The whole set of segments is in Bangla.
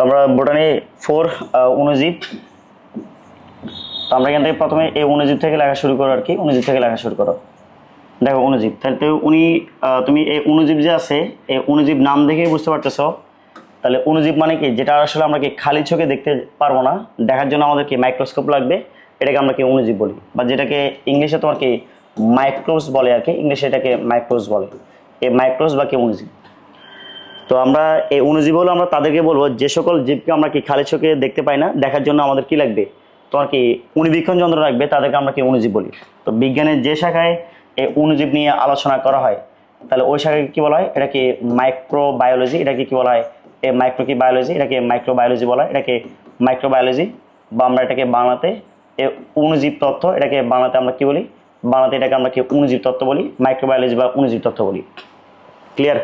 আমরা বোটানি 4 অণুজীব। তো আমরা এখান থেকে প্রথমে এই অণুজীব থেকে লেখা শুরু করো আর কি, অণুজীব থেকে লেখা শুরু করো। দেখো অণুজীব, তাহলে তো তুমি এই অণুজীব যে আছে এই অণুজীব নাম দেখেই বুঝতে পারতেছো। তাহলে অণুজীব মানে কি, যেটা আসলে আমরা কি খালি চোখে দেখতে পারবো না, দেখার জন্য আমাদের কি মাইক্রোস্কোপ লাগবে, এটাকে আমরা কি অণুজীব বলি, বা যেটাকে ইংলিশে তোমার কি মাইক্রোস বলে আর কি, ইংলিশে এটাকে মাইক্রোস বলে, এই মাইক্রোস বা কি অণুজীব। তো আমরা এই অণুজীব হলো আমরা তাদেরকে বলবো যে সকল জীবকে আমরা কি খালি চোখে দেখতে পাই না, দেখার জন্য আমাদের কি লাগবে, তোমার কি অণুবীক্ষণ যন্ত্র লাগবে, তাদেরকে আমরা কি অণুজীব বলি। তো বিজ্ঞানের যে শাখায় এই অণুজীব নিয়ে আলোচনা করা হয়, তাহলে ওই শাখাকে কি বলা হয়, এটাকে মাইক্রোবায়োলজি, এটাকে কি বলা হয় এই মাইক্রো কি বায়োলজি, এটাকে মাইক্রোবায়োলজি বলা হয়, এটাকে মাইক্রোবায়োলজি, বা আমরা এটাকে বাংলাতে অণুজীব তত্ত্ব, এটাকে বাংলাতে আমরা কি বলি, বাংলাতে এটাকে আমরা কি অণুজীব তত্ত্ব বলি, মাইক্রোবায়োলজি বা অণুজীব তত্ত্ব বলি। ক্লিয়ার?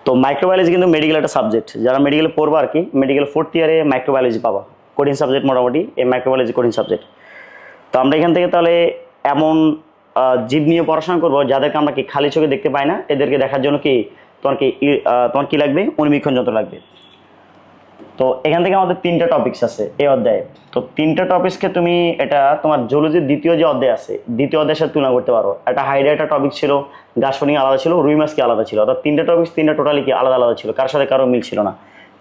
তো মাইক্রোবায়োলজি কিন্তু মেডিকেল একটা সাবজেক্ট, যারা মেডিকেলে পড়বা আর কি, মেডিকেল 4th ইয়ারে মাইক্রোবায়োলজি পাবা, কঠিন সাবজেক্ট মোটামুটি এই মাইক্রোবায়োলজি কঠিন সাবজেক্ট। তো আমরা এখান থেকে তাহলে এমন জীব নিয়ে পড়াশোনা করবো যাদেরকে আমরা কি খালি চোখে দেখতে পাই না, এদেরকে দেখার জন্য কি তোমার কি লাগবে, অণুবীক্ষণ যন্ত্র লাগবে। তো এখান থেকে আমাদের 3টা টপিকস আছে এই অধ্যায়ে। তো 3টা টপিকসকে তুমি এটা তোমার জুলজির দ্বিতীয় যে অধ্যায় আছে, দ্বিতীয় অধ্যায়ের সাথে তুলনা করতে পারো। একটা হাইড্রা টপিক ছিল, গাছপানি আলাদা ছিল, রুই মাছ কি আলাদা ছিল, অর্থাৎ 3টা টপিক্স 3টা টোটালি কি আলাদা আলাদা ছিল, কারোর সাথে কারো মিল ছিল না।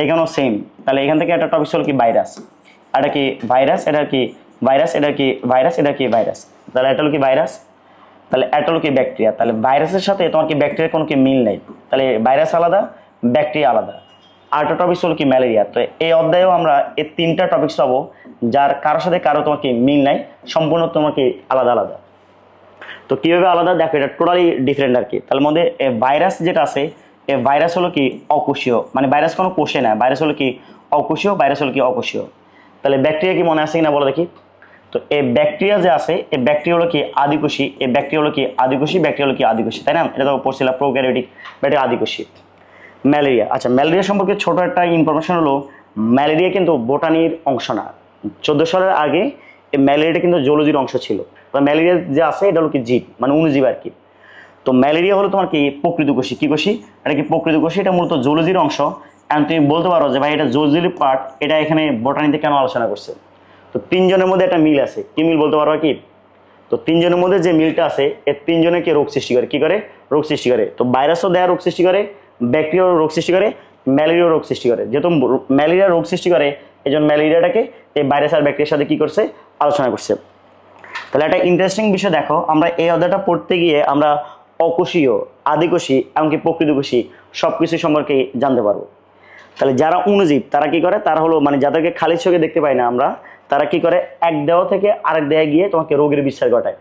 এখানেও সেম। তাহলে এখান থেকে একটা টপিক হলো কি ভাইরাস, এটা কি ভাইরাস, এটা কি ভাইরাস, এটা কি ভাইরাস, এটা কি ভাইরাস। তাহলে এটা হলো কি ভাইরাস, তাহলে এটা হলো কি ব্যাকটেরিয়া। তাহলে ভাইরাসের সাথে তোমার কি ব্যাকটেরিয়ার কোনো কি মিল নেই, তাহলে ভাইরাস আলাদা, ব্যাকটেরিয়া আলাদা। আরেকটা টপিক হলো কি ম্যালেরিয়া। তো এই অধ্যায়েও আমরা এই 3টা টপিকস পাবো যার কারোর সাথে কারো তোমার কি মিল নাই, সম্পূর্ণ তোমার কি আলাদা আলাদা। তো কিভাবে আলাদা, দেখো এটা টোটালি ডিফারেন্ট আর কি। তাহলে মধ্যে ভাইরাস যেটা আছে, এই ভাইরাস হলো কি অকোষীয়, মানে ভাইরাস কোনো কোষে না, ভাইরাস হলো কি অকোষীয়, ভাইরাস হলো কি অকোষীয়। তাহলে ব্যাকটেরিয়া কি মনে আছে কিনা বলো দেখি। তো এই ব্যাকটেরিয়া যে আছে, এই ব্যাকটেরিয়া হলো কি আদিকোষী, এই ব্যাকটেরিয়া হলো কি আদিকোষী, ব্যাকটেরিয়া হলো কি আদিকোষী, তাই না? এটা তো পড়ছিলাম প্রোক্যারিওটিক, ব্যাকটেরিয়া আদিকোষী। ম্যালেরিয়া, আচ্ছা ম্যালেরিয়া সম্পর্কে ছোট একটা ইনফরমেশন হলো, ম্যালেরিয়া কিন্তু বোটানির অংশ না। 1400 সালের আগে এই ম্যালেরিয়াটা কিন্তু জুলজির অংশ ছিল। ম্যালেরিয়া যে আছে এটা হলো কি জীব, মানে অণুজীব আর কি। তো ম্যালেরিয়া হলো তোমার কি প্রকৃতকোষী, কি কোষী, এটা কি প্রকৃতকোষী, এটা মূলত জুলজির অংশ। এখন তুমি বলতে পারো যে ভাই এটা জুলজির পার্ট, এটা এখানে বোটানিতে কেন আলোচনা করছে। তো 3জনের মধ্যে একটা মিল আছে, কি মিল বলতে পারো কি। তো 3জনের মধ্যে যে মিলটা আছে, এই 3জনে কে রোগ সৃষ্টি করে, কি করে রোগ সৃষ্টি করে। তো ভাইরাসও দেয়া রোগ সৃষ্টি করে, ব্যাকটেরিয়াও রোগ সৃষ্টি করে, ম্যালেরিয়াও রোগ সৃষ্টি করে। যেহেতু ম্যালেরিয়া রোগ সৃষ্টি করে, এই জন্য ম্যালেরিয়াটাকে এই ভাইরাস আর ব্যাকটেরিয়ার সাথে কি করছে, আলোচনা করছে। তাহলে একটা ইন্টারেস্টিং বিষয় দেখো, আমরা এই অধ্যায়টা পড়তে গিয়ে আমরা অকোষীয়, আদিকোষী, এমনকি প্রকৃতকোষী সবকিছু সম্পর্কে জানতে পারবো। তাহলে যারা অণুজীব তারা কি করে, তারা হলো মানে যাদেরকে খালি চোখে দেখতে পাই না আমরা, তারা কি করে এক দেহ থেকে আরেক দেহে গিয়ে তোমাকে রোগের বিস্তার ঘটায়।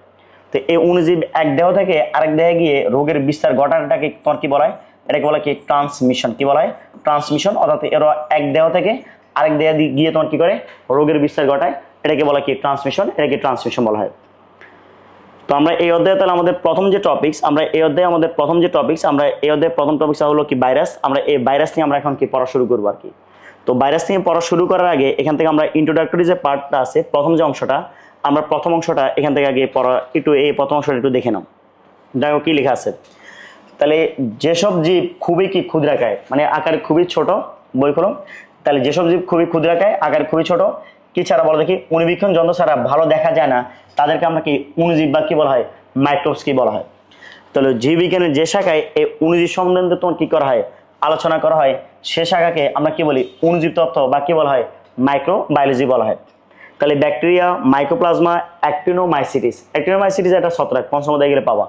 তো এই অণুজীব এক দেহ থেকে আরেক দেহে গিয়ে রোগের বিস্তার ঘটাটাকে তোমার কি বলা হয়, এটাকে বলা কি ট্রান্সমিশন, কি বলা হয় ট্রান্সমিশন। অর্থাৎ এরা এক দেহ থেকে আরেক দেহে গিয়ে তোমার কি করে রোগের বিস্তার ঘটায়, এটাকে বলা কি ট্রান্সমিশন, এটাকে ট্রান্সমিশন বলা হয়। তো আমরা এই অধ্যায়ে তাহলে আমাদের প্রথম যে টপিকস, আমরা এই অধ্যায়ে আমাদের প্রথম যে টপিকস, আমরা এই অধ্যায়ে প্রথম টপিকস হলো কি ভাইরাস। আমরা এই ভাইরাস নিয়ে আমরা এখন কি পড়া শুরু করবো আর কি। তো ভাইরাস নিয়ে পড়া শুরু করার আগে এখান থেকে আমরা ইন্ট্রোডাক্টরি যে পার্টটা আছে, প্রথম যে অংশটা, আমরা প্রথম অংশটা এখান থেকে আগে পড়া একটু, এই প্রথম অংশটা একটু দেখে নাও। দেখো কি লেখা আছে। তাহলে যেসব জীব খুবই কি ক্ষুদ্রাকায়, মানে আকারে খুবই ছোট, বই খোলো। তাহলে যেসব জীব খুবই ক্ষুদ্রাকায়, আকারে খুবই ছোট, কি ছাড়া বলো দেখি, অণুবীক্ষণ যন্ত্র ছাড়া ভালো দেখা যায় না, তাদেরকে আমরা কি অণুজীব বা কি বলা হয়, মাইক্রোবস কি বলা হয়। তাহলে জীববিজ্ঞানের যে শাখায় এই অণুজীব সম্বন্ধে তোমার কি করা হয়, আলোচনা করা হয়, সে শাখাকে আমরা কি বলি, অণুজীব তত্ত্ব বা কি বলা হয়, মাইক্রোবায়োলজি বলা হয়। তাহলে ব্যাকটেরিয়া, মাইক্রোপ্লাজমা, অ্যাক্টিনোমাইসিটিস, অ্যাক্টিনোমাইসিটিস একটা ছত্রাক, পঞ্চম অধ্যায়ে গেলে পাবা।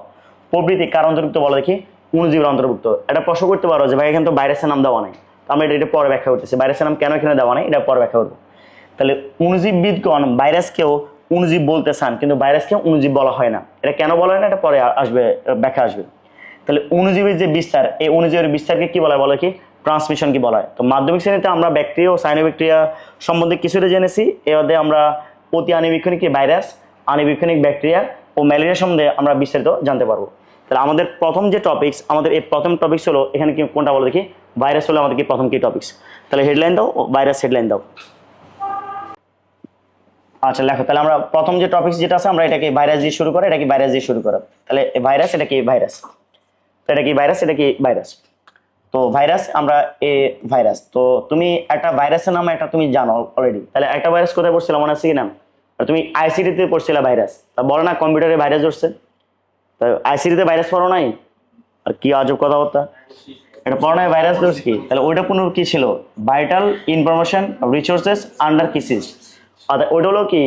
প্রভৃতি কার অন্তর্ভুক্ত বলো দেখি, অণুজীবের অন্তর্ভুক্ত। এটা প্রশ্ন করতে পারো যে ভাই এখানে তো ভাইরাসের নাম দেওয়া নাই, তো আমরা এটা পরে ব্যাখ্যা করতেছি, ভাইরাসের নাম কেন এখানে দেওয়া নাই এটা পরে ব্যাখ্যা করবো। তাহলে অণুজীববিদগণ ভাইরাসকেও অণুজীব বলতে চান, কিন্তু ভাইরাসকে অণুজীব বলা হয় না। এটা কেন বলা হয় না, এটা পরে আসবে, ব্যাখ্যা আসবে। তাহলে অণুজীবের যে বিস্তার, এই অণুজীবের বিস্তারকে কি বলা হয় বলে কি, ট্রান্সমিশন কি বলা হয়। তো মাধ্যমিক শ্রেণীতে আমরা ব্যাকটেরিয়া ও সাইনোব্যাকটেরিয়া সম্বন্ধে কিছুটা জেনেছি। এর মধ্যে আমরা অতি আণুবীক্ষণিক ভাইরাস, আণুবীক্ষণিক ব্যাকটেরিয়া ও ম্যালেরিয়া সম্বন্ধে আমরা বিস্তারিত জানতে পারবো। তাহলে আমাদের প্রথম যে টপিকস, আমাদের এই প্রথম টপিকস হলো এখানে কি কোনটা বলো দেখি, ভাইরাস হলো আমাদের কি প্রথম কি টপিকস। তাহলে হেডলাইন দাও, ভাইরাস হেডলাইন দাও। আচ্ছা লেখো। তাহলে আমরা প্রথম যে টপিকস যেটা আছে, আমরা এটাকে ভাইরাস দিয়ে শুরু করে, এটা কি ভাইরাস দিয়ে শুরু করো। তাহলে ভাইরাস, এটা কি ভাইরাস, এটা কি ভাইরাস, এটা কি ভাইরাস। তো ভাইরাস আমরা এ ভাইরাস, তো তুমি একটা ভাইরাসের নাম একটা তুমি জানো অলরেডি, তাহলে একটা ভাইরাস কোথায় পড়ছিলাম মনে আছে কি না? আর তুমি আইসিডি তে পড়ছিলা ভাইরাস, তা বলো না কম্পিউটারে ভাইরাস ধরছে, তা আইসিডি তে ভাইরাস পড়ো নাই? আর কি আজব কথাবার্তা, এটা পড়ো নাই ভাইরাস ধরছে কি? তাহলে ওইটা পুনর কি ছিল? ভাইটাল ইনফরমেশন রিসোর্সেস আন্ডার কিসিস, অর্থাৎ ওইটা হলো কি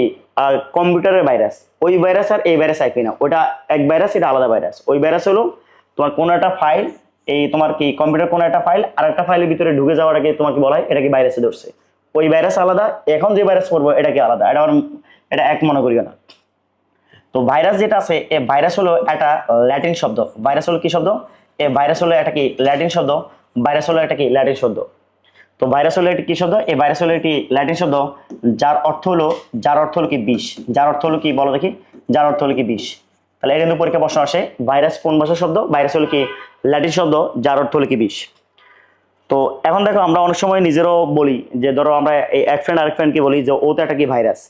কম্পিউটারের ভাইরাস। ওই ভাইরাস আর এই ভাইরাস একই না, ওটা এক ভাইরাস, এটা আলাদা ভাইরাস। ওই ভাইরাস হলো তোমার কোনো একটা ফাইল, এই তোমার কি কম্পিউটার কোনো একটা ফাইল আর একটা ফাইলের ভিতরে ঢুকে যাওয়াটাকে তোমাকে বলা হয় এটা কি ভাইরাসে ধরছে। ওই ভাইরাস আলাদা, এখন যে ভাইরাস করবো এটা কি আলাদা, এটা এটা এক মনে করিও না। তো ভাইরাস যেটা আছে, এ ভাইরাস হলো একটা ল্যাটিন শব্দ। ভাইরাস হলো কি শব্দ? এ ভাইরাস হলো একটা কি ল্যাটিন শব্দ। ভাইরাস হলো একটা কি ল্যাটিন শব্দ। তো ভাইরাস হলো একটি কি শব্দ? এই ভাইরাস হলো একটি ল্যাটিন শব্দ যার অর্থ হলো কি বিষ। যার অর্থ হলো কি বলো দেখি? যার অর্থ হলো কি বিষ। তাহলে এটা কিন্তু পরীক্ষা প্রশ্ন আসে, ভাইরাস কোন ভাষার শব্দ? ভাইরাস হলো কি ল্যাটিন শব্দ, যার অর্থ হলো কি বিষ। তো এখন দেখো আমরা অনেক সময় নিজেরও বলি যে ধরো আমরা এই এক ফ্রেন্ড আরেক ফ্রেন্ডকে বলি যে ও তো একটা কি ভাইরাস।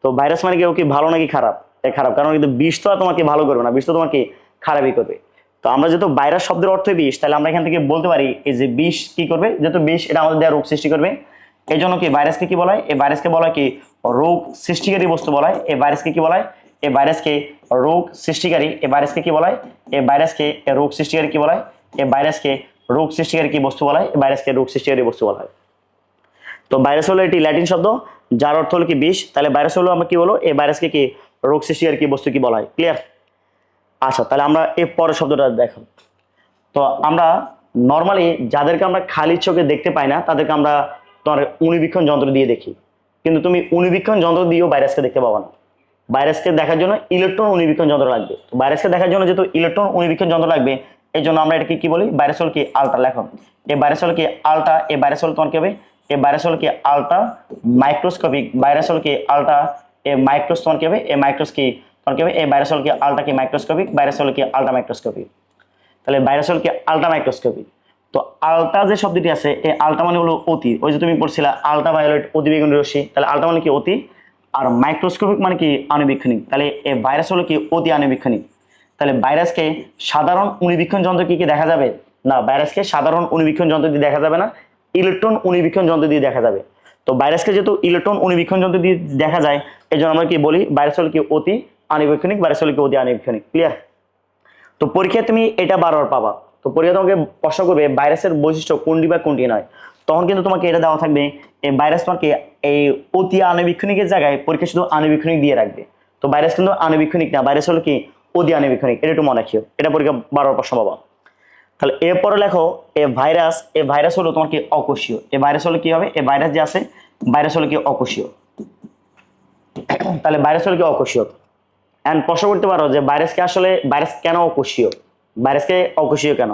তো ভাইরাস মানে কি ও কি ভালো নাকি খারাপ? খারাপ, কারণ কিন্তু বিষ তো আর তোমাকে ভালো করবে না, বিষ তো তোমাকে খারাপই করবে। তো আমরা যেহেতু ভাইরাস শব্দের অর্থই বিষ, তাহলে আমরা এখান থেকে বলতে পারি এই যে বিষ কি করবে, যেহেতু বিষ এটা আমাদের দেহে রোগ সৃষ্টি করবে, এই জন্য কি ভাইরাসকে কি বলা হয়? এই ভাইরাসকে বলা হয় কি রোগ সৃষ্টিকারী বস্তু বলা হয়। এই ভাইরাসকে কি বলা হয়? এই ভাইরাসকে রোগ সৃষ্টিকারী। এই ভাইরাসকে কি বলা হয়? এই ভাইরাসকে রোগ সৃষ্টিকারী কি বলা হয়? এই ভাইরাসকে রোগ সৃষ্টিকারী কি বস্তু বলা হয়? এই ভাইরাসকে রোগ সৃষ্টিকারী বস্তু বলা হয়। তো ভাইরাস হলো এটি ল্যাটিন শব্দ, যার অর্থ হলো কি বিষ। তাহলে ভাইরাস হলো আমরা কি বলো? এই ভাইরাসকে কি রোগ সৃষ্টিকারী কি বস্তু কি বলা হয়? ক্লিয়ার? আচ্ছা, তাহলে আমরা এই পরের শব্দটা দেখো। তো আমরা নর্মালি যাদেরকে আমরা খালি চোখে দেখতে পাই না তাদেরকে আমরা তোমার অণুবীক্ষণ যন্ত্র দিয়ে দেখি, কিন্তু তুমি অণুবীক্ষণ যন্ত্র দিয়েও ভাইরাসকে দেখতে পাবো না। ভাইরাসকে দেখার জন্য ইলেকট্রন অণুবীক্ষণ যন্ত্র লাগবে। ভাইরাসকে দেখার জন্য যেহেতু ইলেকট্রন অণুবীক্ষণ যন্ত্র লাগবে, এই জন্য আমরা এটাকে কি বলি? ভাইরাস হল কি আলট্রা। লেখো এই ভাইরাস হল কি আলট্রা। এই ভাইরাস হল তোমার কি হবে? এই ভাইরাস হল কি আলট্রা মাইক্রোস্কোপিক। ভাইরাস হল কি আলট্রা এ মাইক্রোস তোমার কি হবে? এই মাইক্রোস কি তোমার কি হবে? এই ভাইরাস হল কি আলট্রা কি মাইক্রোস্কোপিক। ভাইরাস হল কি আলট্রা মাইক্রোস্কোপিক। তাহলে ভাইরাস হল কি আলট্রা মাইক্রোস্কোপি। তো আলট্রা যে শব্দটি আছে, এই আলট্রা মানে হলো অতি। ওই যে তুমি পড়ছিলা আলট্রা ভায়োলেট অতিবেগুনি রশ্মি, তাহলে আলট্রা মানে কি অতি, আর মাইক্রোস্কোপিক মানে কি আণুবীক্ষণিক। তাহলে এই ভাইরাস হলো কি অতি আণুবীক্ষণিক। তাহলে ভাইরাসকে সাধারণ অণুবীক্ষণ যন্ত্র কি দেখা যাবে না? ভাইরাসকে সাধারণ অণুবীক্ষণ যন্ত্র দিয়ে দেখা যাবে না, ইলেকট্রন অণুবীক্ষণ যন্ত্র দিয়ে দেখা যাবে। তো ভাইরাসকে যেহেতু ইলেকট্রন অণুবীক্ষণ যন্ত্র দিয়ে দেখা যায়, এই জন্য আমরা কি বলি? ভাইরাস হলো কি অতি আণুবীক্ষণিক। ভাইরাস হলো কি অতি আণুবীক্ষণিক। ক্লিয়ার? তো পরীক্ষায় তুমি এটা বারবার পাবা। তো পরীক্ষা তোমাকে প্রশ্ন করবে ভাইরাসের বৈশিষ্ট্য কোনটি বা কোনটি নয়, তখন কিন্তু তোমাকে এটা দেওয়া থাকবে এই ভাইরাস তোমাকে এই অতি আণুবীক্ষণিকের জায়গায় পরীক্ষা শুধু আণুবীক্ষণিক দিয়ে রাখবে। তো ভাইরাস কিন্তু আণুবীক্ষণিক না, ভাইরাস হলো কি অতি আণুবীক্ষণিক। এটা একটু মনে রাখিও, এটা পরীক্ষা বারবার প্রশ্ন পাবা। তাহলে এরপরে লেখো এ ভাইরাস হলো তোমার কি অকোষীয়। এ ভাইরাস হলো কি হবে? এ ভাইরাস যে আছে, ভাইরাস হলো কি অকোষীয়। তাহলে ভাইরাস হলো কি অকোষীয়। এন্ড প্রশ্ন করতে পারো যে ভাইরাস কেন অকোষীয়? ভাইরাসকে অকোষীয় কেন?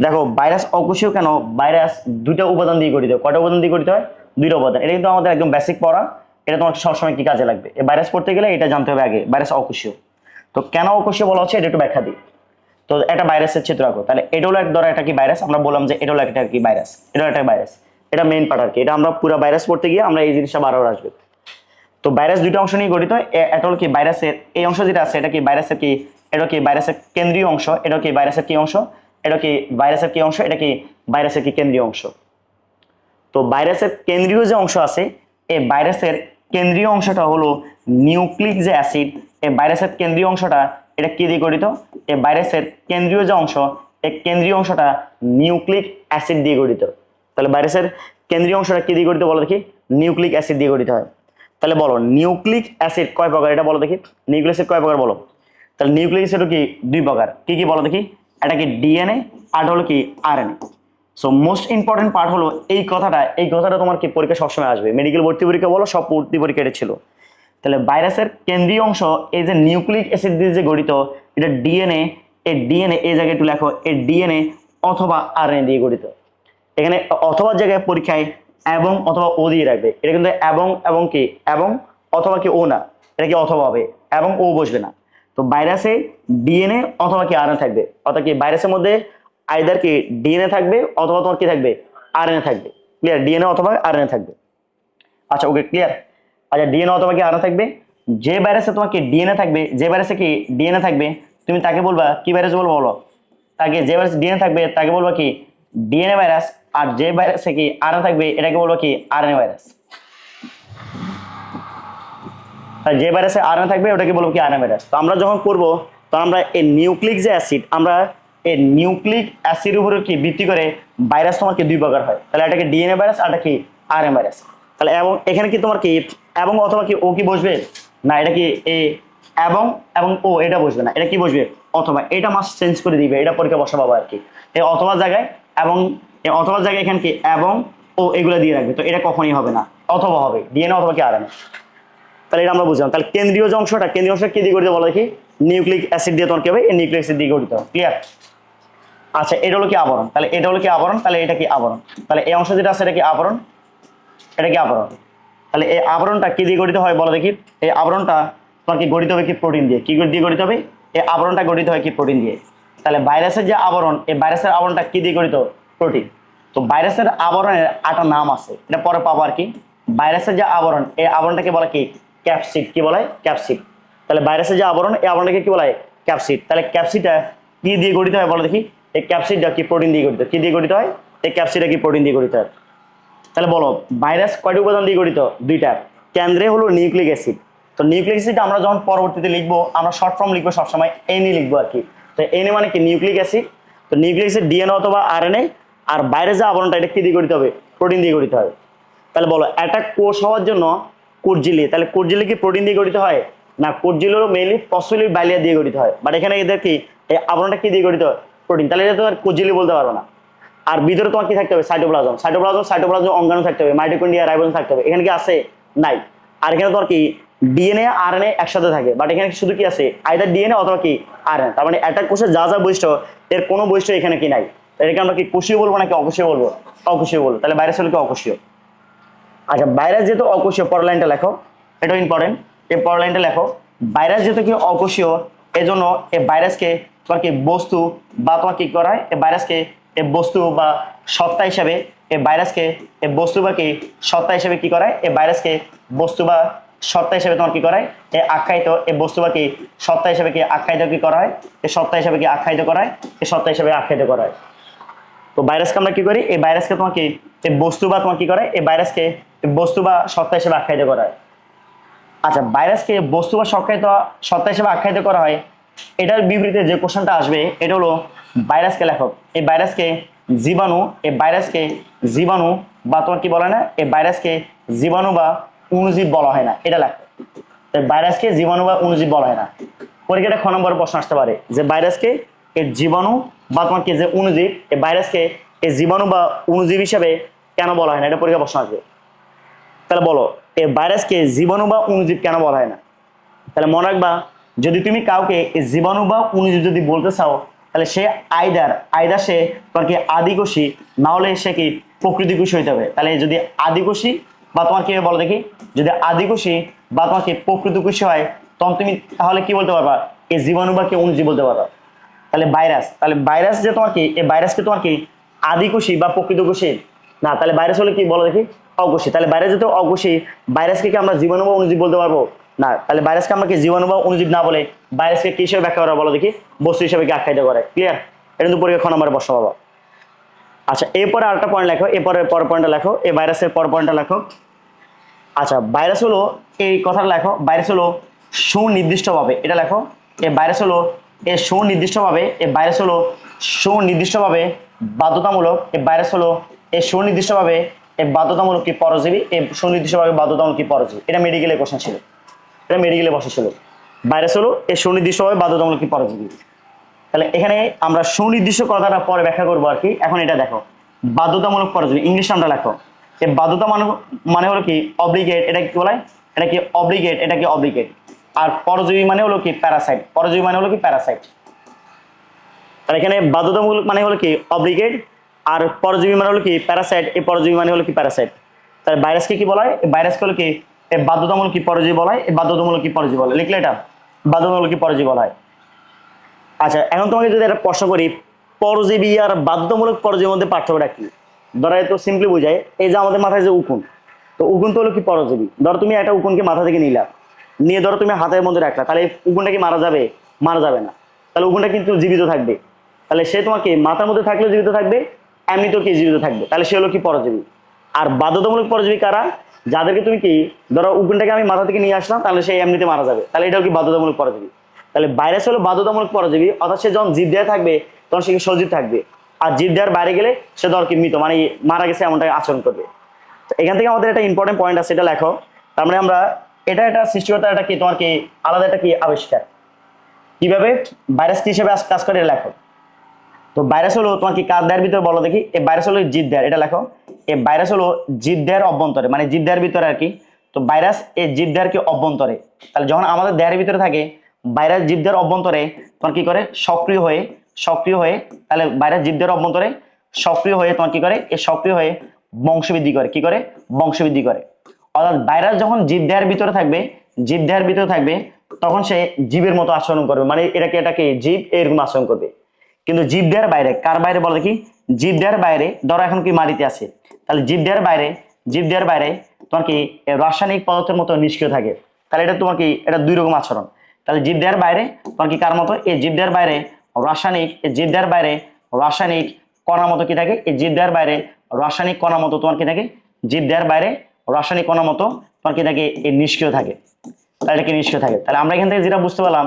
দেখো ভাইরাস অকোষীয় কেন? ভাইরাস দুইটা উপাদান দিয়ে গঠিত। কয়টা উপাদান দিয়ে গঠিত হয়? দুইটা উপাদান। এটা কিন্তু আমাদের একদম বেসিক পড়া, এটা তোমার সবসময় কি কাজে লাগবে। এই ভাইরাস পড়তে গেলে এটা জানতে হবে আগে, ভাইরাস অকোষীয়। তো কেন অকোষীয় বলা হচ্ছে এটা একটু ব্যাখ্যা দিই। তো এটা ভাইরাসের চিত্র আঁকো। তাহলে এটা হলো এক ধরো একটা কি ভাইরাস, আমরা বললাম যে এটা হলো একটা কি ভাইরাস, এটা একটা ভাইরাস, এটা মেইন পার্ট আর কি। এটা আমরা পুরো ভাইরাস পড়তে গিয়ে আমরা এই জিনিসটা বারবার আসবে। তো ভাইরাস দুইটা অংশ নিয়ে গঠিত। এটা হলো কি ভাইরাসের এই অংশ যেটা আছে, এটা কি ভাইরাসের কি, এটা কি ভাইরাসের কেন্দ্রীয় অংশ, এটা কি ভাইরাসের কি অংশ, এটা কি ভাইরাসের কি অংশ, এটা কি ভাইরাসের কি কেন্দ্রীয় অংশ। তো ভাইরাসের কেন্দ্রীয় যে অংশ আছে, এই ভাইরাসের কেন্দ্রীয় অংশটা হলো নিউক্লিক যে অ্যাসিড। এই ভাইরাসের কেন্দ্রীয় অংশটা এটা কি দিয়ে গঠিত? এই ভাইরাসের কেন্দ্রীয় যে অংশ, এই কেন্দ্রীয় অংশটা নিউক্লিক অ্যাসিড দিয়ে গঠিত। তাহলে ভাইরাসের কেন্দ্রীয় অংশটা কি দিয়ে গঠিত বলো দেখি? নিউক্লিক অ্যাসিড দিয়ে গঠিত হয়। তাহলে বলো নিউক্লিক অ্যাসিড কয় প্রকার, এটা বলো দেখি। নিউক্লিক অ্যাসিড কয় প্রকার বলো? তাহলে নিউক্লিক অ্যাসিড কি দুই প্রকার। কি কি বলো দেখি? এটা কি ডিএনএ, আর হলো কি RNA. So most important part হলো এই কথাটা তোমার কি পরীক্ষা সবসময় আসবে, মেডিকেল ভর্তি পরীক্ষা বলো, সব ভর্তি পরীক্ষা এটা ছিল। তাহলে ভাইরাসের কেন্দ্রীয় অংশ এই যে নিউক্লিক অ্যাসিড দিয়ে যে গঠিত, এটা ডিএনএ। এই ডিএনএ এই জায়গায় একটু লেখো, এই ডিএনএ অথবা আরএনএ দিয়ে গঠিত। এখানে অথবা জায়গায় পরীক্ষায় এবং অথবা ও দিয়ে রাখবে। এটা কিন্তু এবং কি এবং অথবা কি ও না, এটা কি অথবা হবে, এবং ও বসবে না। তো ভাইরাসে ডিএনএ অথবা কি আরএনএ থাকবে, অর্থাৎ কি ভাইরাসের মধ্যে আইদার কি ডিএনএ থাকবে অথবা তোমার কি থাকবে আরএনএ থাকবে। ক্লিয়ার? ডিএনএ অথবা আরএনএ থাকবে। আচ্ছা ওকে ক্লিয়ার। আচ্ছা ডিএনএ অথবা কি আরএনএ থাকবে। যে ভাইরাসে তোমার কি ডিএনএ থাকবে, যে ভাইরাসে কি ডিএনএ থাকবে, তুমি তাকে বলবা কি ভাইরাস বলবো বলো? তাকে যে ভাইরাস ডিএনএ থাকবে তাকে বলবা কি ডিএনএ ভাইরাস, আর যে ভাইরাসে কি আরএনএ থাকবে এটাকে বলবো কি আরএনএ ভাইরাস। আর যে ভাইরাসে আরএনএ থাকবে ওটাকে বলবো কি আরএনএ ভাইরাস। তো আমরা যখন করবো তখন আমরা এই নিউক্লিক যে অ্যাসিড, আমরা এই নিউক্লিক অ্যাসিড উপরে কি ভিত্তি করে ভাইরাস তোমার কি দুই প্রকার হয়, তাহলে এটাকে ডিএনএ ভাইরাস আর এটা কি আরএনএ ভাইরাস। তাহলে এবং এখানে কি তোমার কি এবং অথবা কি ও কি বসবে না, এটা কি এ এবং এবং ও এটা বসবে না, এটা কি বসবে অথবা, এটা মাস্ট চেঞ্জ করে দিবে, এটা পরীক্ষা বসা পাবো আর কি। এই অথবা জায়গায় এবং এই অথবা জায়গায় এখানে কি এবং ও এগুলো দিয়ে রাখবে, তো এটা কখনই হবে না, অথবা হবে ডিএনএ অথবা কি আরএনএ। তাহলে এটা আমরা বুঝলাম। তাহলে কেন্দ্রীয় যে অংশটা, কেন্দ্রীয় অংশটা কি দিয়ে গঠিত বলো দেখি, নিউক্লিক অ্যাসিড দিয়ে তোমার কি হবে, এই নিউক্লিক অ্যাসিড দিয়ে গঠিত, ক্লিয়ার। আচ্ছা এটা হলো কি আবরণ, তাহলে এটা হলো কি আবরণ, তাহলে এটা কি আবরণ, তাহলে এই অংশ যেটা আছে এটা কি আবরণ, এটা কি আবরণ। তাহলে এই আবরণটা কি দিয়ে গঠিত হয় বলো দেখি, এই আবরণটা তোমার কি গঠিত হবে কি প্রোটিন দিয়ে, কি দিয়ে গঠিত হবে, এই আবরণটা গঠিত হয় কি প্রোটিন দিয়ে। তাহলে ভাইরাসের যে আবরণ, এই ভাইরাসের আবরণটা কি দিয়ে গঠিত, প্রোটিন। তো ভাইরাসের আবরণের 8টা নাম আছে, এটা পরে পাবো আর কি। ভাইরাসের যে আবরণ, এই আবরণটাকে বলা কি ক্যাপসিড, কি বলা হয় ক্যাপসিড। তাহলে ভাইরাসের যে আবরণ, এই আবরণটাকে কি বলা হয় ক্যাপসিড। তাহলে ক্যাপসিডটা কি দিয়ে গঠিত হয় বলো দেখি, এই ক্যাপসিডটা কি প্রোটিন দিয়ে গঠিত, কি দিয়ে গঠিত হয়, এই ক্যাপসিডটা কি প্রোটিন দিয়ে গঠিত হয়। তাহলে বলো ভাইরাস কয়টি উপাদান দিয়ে গঠিত, দুইটা। কেন্দ্রে হলো নিউক্লিক অ্যাসিড, তো নিউক্লিক অ্যাসিড আমরা যখন পরবর্তীতে লিখবো আমরা শর্ট ফর্ম লিখবো সবসময় এনই লিখবো আর কি। তো এনএ মানে কি নিউক্লিক অ্যাসিড, তো নিউক্লিক অ্যাসিড ডিএনএ অথবা আরএনএ, আর বাইরে যে আবরণটা এটা কি দিয়ে গঠিত হবে, প্রোটিন দিয়ে গঠিত হবে। তাহলে বলো একটা কোষ হওয়ার জন্য কোষঝিল্লি, তাহলে কোষঝিল্লি কি প্রোটিন দিয়ে গঠিত হয় না, কোষঝিল্লি হলো মেইনলি ফসফোলিপিড বাইলিয়া দিয়ে গঠিত হয়, বাট এখানে এদের কি এই আবরণটা কি দিয়ে গঠিত, প্রোটিন। তাহলে এটা তোমার কোষঝিল্লি বলতে পারবো না। আর ভিতরে তোমার কি থাকতে হবে, সাইটোপ্লাজম, সাইটোপ্লাজম অঙ্গাণু থাকতে হবে, মাইটোকন্ড্রিয়া রাইবোজোম থাকতে হবে, এখানে কি আছে নাই। আর এখানে তোমার কি ডিএনএ আরএনএ একসাথে থাকে, বাট এখানে শুধু কি আছে আইদার ডিএনএ অথবা কি আরএনএ। তার মানে একটা কোষের যা যা বৈশিষ্ট্য এর কোনো বৈশিষ্ট্য এখানে কি নাই। এটাকে আমরা কি কোষীয় বলবো নাকি অকোষীয় বলবো, অকোষীয় বলবো। তাহলে ভাইরাস হলো কি অকোষীয়। আচ্ছা ভাইরাস যেহেতু অকোষীয়, পরের লাইনটা লেখো, এটা ইম্পর্টেন্ট, এই পরের লাইনটা লেখো। ভাইরাস যেহেতু কি অকোষীয়, এই জন্য এই ভাইরাসকে তোমার কি বস্তু বা তোমার কি করা হয়, এই ভাইরাসকে এই বস্তু বা সত্তা হিসাবে, এই ভাইরাসকে এই বস্তু বা কি সত্তা হিসাবে কি করায়, এই ভাইরাসকে বস্তু বা সত্তা হিসাবে তোমার কি করায়, এই আখ্যায়িত, এই বস্তু বা কি সত্তা হিসাবে কি আখ্যায়িত কি করা হয়, এই সত্তা হিসাবে কি আখ্যায়িত করা হয়, এই সত্তা হিসাবে আখ্যায়িত করা হয়। তো ভাইরাসকে আমরা কি করি, এই ভাইরাসকে তোমার কি এই বস্তু বা তোমার কি করে, এই ভাইরাসকে বস্তু বা সত্তা হিসেবে আখ্যায়িত করা হয়। আচ্ছা ভাইরাসকে বস্তু বা সত্তা হিসেবে আখ্যায়িত করা হয়, এটার বিপরীতে যে কোশ্চেনটা আসবে এটা হলো ভাইরাসকে লেখক, এই ভাইরাসকে জীবাণু, এই ভাইরাসকে জীবাণু বা তোমার কি বলা হয় না, এই ভাইরাসকে জীবাণু বা অণুজীব বলা হয় না, এটা লেখো। ভাইরাসকে জীবাণু বা অণুজীব বলা হয় না। পরীক্ষাটা খ নম্বরে প্রশ্ন আসতে পারে যে ভাইরাসকে এর জীবাণু বা তোমার কি যে অণুজীব, এই ভাইরাসকে এই জীবাণু বা অণুজীব হিসাবে কেন বলা হয় না, এটা পরীক্ষা প্রশ্ন আসবে। তাহলে বলো এই ভাইরাসকে জীবাণু বা অণুজীব কেন বলা হয় না। তাহলে মনে রাখবা, যদি তুমি কাউকে এই জীবাণু বা অণুজীব যদি বলতে চাও, তাহলে সে আইদার সে তোমার কি আদিকোষী, না হলে সে কি প্রকৃতিকোষী হইতে হবে। তাহলে যদি আদিকোষী বা তোমার কি বলো দেখি, যদি আদিকোষী বা তোমার কি প্রকৃতিকোষী হয়, তখন তুমি তাহলে কি বলতে পারবা, এই জীবাণু বা কি অণুজীব বলতে পারবা। তাহলে ভাইরাস যে তোমার কি এই ভাইরাসকে তোমার কি আদিকোষী বা প্রকৃতকোষী না, তাহলে ভাইরাস হলে কি বলো দেখি অকোষী। তাহলে ভাইরাস যেহেতু অকোষী, ভাইরাসকে কি আমরা জীবাণু বা অণুজীব বলতে পারবো না। তাহলে ভাইরাসকে আমরা কি জীবাণু বা অণুজীব না বলে ভাইরাসকে কি হিসেবে ব্যাখ্যা করা বলো দেখি, বস্তু হিসেবে কি আখ্যায়িত করে, ক্লিয়ার। এটা কিন্তু পরীক্ষা খ নম্বরে প্রশ্ন পাবো। আচ্ছা এরপরে আরেকটা পয়েন্ট লেখো, এরপরে পরের পয়েন্টটা লেখো, এই ভাইরাসের পরের পয়েন্টটা লেখো। আচ্ছা ভাইরাস হলো, এই কথাটা লেখো, ভাইরাস হলো সুনির্দিষ্টভাবে, এটা লেখো, এই ভাইরাস হলো এই সুনির্দিষ্টভাবে, এই ভাইরাস হলো সুনির্দিষ্টভাবে বাধ্যতামূলক, এই ভাইরাস হলো এই সুনির্দিষ্টভাবে এই বাধ্যতামূলক কি পরজীবী, এই সুনির্দিষ্টভাবে বাধ্যতামূলক কি পরজীবী। এটা মেডিকেলের কোশ্চেন ছিল, এটা মেডিকেলের প্রশ্ন ছিল। ভাইরাস হলো এই সুনির্দিষ্টভাবে বাধ্যতামূলক কি পরজীবী। তাহলে এখানে আমরা সুনির্দিষ্ট কথাটা পরে ব্যাখ্যা করবো আর কি। এখন এটা দেখো বাধ্যতামূলক পরজীবী, ইংলিশ নামটা লেখো। এই বাধ্যতা মানে হলো কি অব্লিগেট, এটা কি বলে, এটা কি অব্লিগেট, এটা কি অব্লিগেট। আর পরজীবী মানে হলো কি প্যারাসাইট, পরজীবী মানে হলো কি প্যারাসাইট। আর এখানে বাধ্যতামূলক মানে হলো কি অব্লিগেট, আর পরজীবী মানে হলো কি প্যারাসাইট, এই পরজীবী মানে হলো কি প্যারাসাইট। তাহলে ভাইরাসকে কি বলা হয়, ভাইরাসকে হলো কি এই বাধ্যতামূলক কি পরজীবী বলা হয়, এই বাধ্যতামূলক কি পরজীবী বলে, লিখলে এটা বাধ্যতামূলক কি পরজীবী বলা হয়। আচ্ছা এখন তোমাকে যদি একটা প্রশ্ন করি, পরজীবী আর বাধ্যতামূলক পরজীবীর মধ্যে পার্থক্যটা কি, ধরো তো সিম্পলি বোঝায়, এই যে আমাদের মাথায় যে উকুন, তো উকুন তো হলো কি পরজীবী। ধরো তুমি একটা উকুনকে মাথা থেকে নিলা, নিয়ে ধরো তুমি হাতের মধ্যে রাখলা, তাহলে উকুনটা কি মারা যাবে, মারা যাবে না। তাহলে উকুনটা কিন্তু জীবিত থাকবে। তাহলে সে তোমাকে মাথার মধ্যে থাকলেও জীবিত থাকবে, এমনিতেও কি জীবিত থাকবে, তাহলে সে হলো কি পরজীবী। আর বাধ্যতামূলক পরজীবী কারা, যাদেরকে তুমি কি ধরো উকুনটাকে আমি মাথা থেকে নিয়ে আসলাম, তাহলে সে এমনিতে মারা যাবে, তাহলে এটাও কি বাধ্যতামূলক পরজীবী। তাহলে ভাইরাস হলো বাধ্যতামূলক পরজীবী, অর্থাৎ সে যখন জীব দেহে থাকবে তখন সে কি সজীব থাকবে, আর জীব দেওয়ার বাইরে গেলে সে ধর কি মৃত, মানে মারা গেছে এমনটা আচরণ করবে। তো এখান থেকে আমাদের একটা ইম্পর্টেন্ট পয়েন্ট আছে, এটা লেখো। তার মানে আমরা এটা একটা সৃষ্টিকর্তা একটা কি তোমার কি আলাদা একটা কি আবিষ্কার, কিভাবে ভাইরাস কি হিসেবে কাজ করে এটা লেখো। তো ভাইরাস হলো তোমার কি কার দেহের ভিতরে বলো দেখি, এই ভাইরাস হলো জীব দেহের, এটা লেখো। এই ভাইরাস হলো জীব দেহের অভ্যন্তরে, মানে জীব দেহের ভিতরে আর কি। তো ভাইরাস এই জীব দেহের কি অভ্যন্তরে, তাহলে যখন আমাদের দেহের ভিতরে থাকে ভাইরাস জীব দেহের অভ্যন্তরে তোমার কি করে সক্রিয় হয়ে তাহলে ভাইরাস জীব দেহের অভ্যন্তরে সক্রিয় হয়ে তোমার কি করে, এই সক্রিয় হয়ে বংশবৃদ্ধি করে, কি করে বংশবৃদ্ধি করে। অর্থাৎ ভাইরাস যখন জীব দেহের ভিতরে থাকবে তখন সে জীবের মতো আচরণ করবে, মানে এটাকে জীব এরকম আচরণ করবে। কিন্তু জীব দেহের বাইরে, কার বাইরে বলো দেখি, জীব দেহের বাইরে ধরো এখন কি মাটিতে আছে, তাহলে জীব দেহের বাইরে তোমার কি রাসায়নিক পদার্থের মতো নিষ্ক্রিয় থাকে, তাহলে এটা তোমার কি এটা দুই রকম আচরণ। তাহলে জীব দেহের বাইরে তোমার কি কার মতো, এই জীব দেহের বাইরে রাসায়নিক কণার মতো কি থাকে, এই জীব দেহের বাইরে রাসায়নিক কণার মতো তোমার কি থাকে, জীব দেহের বাইরে রাসায়নিক কণার মতো তোমার কি থাকে, এই নিষ্ক্রিয় থাকে, তাহলে এটা কি নিষ্ক্রিয় থাকে। তাহলে আমরা এখান থেকে যেটা বুঝতে পারলাম,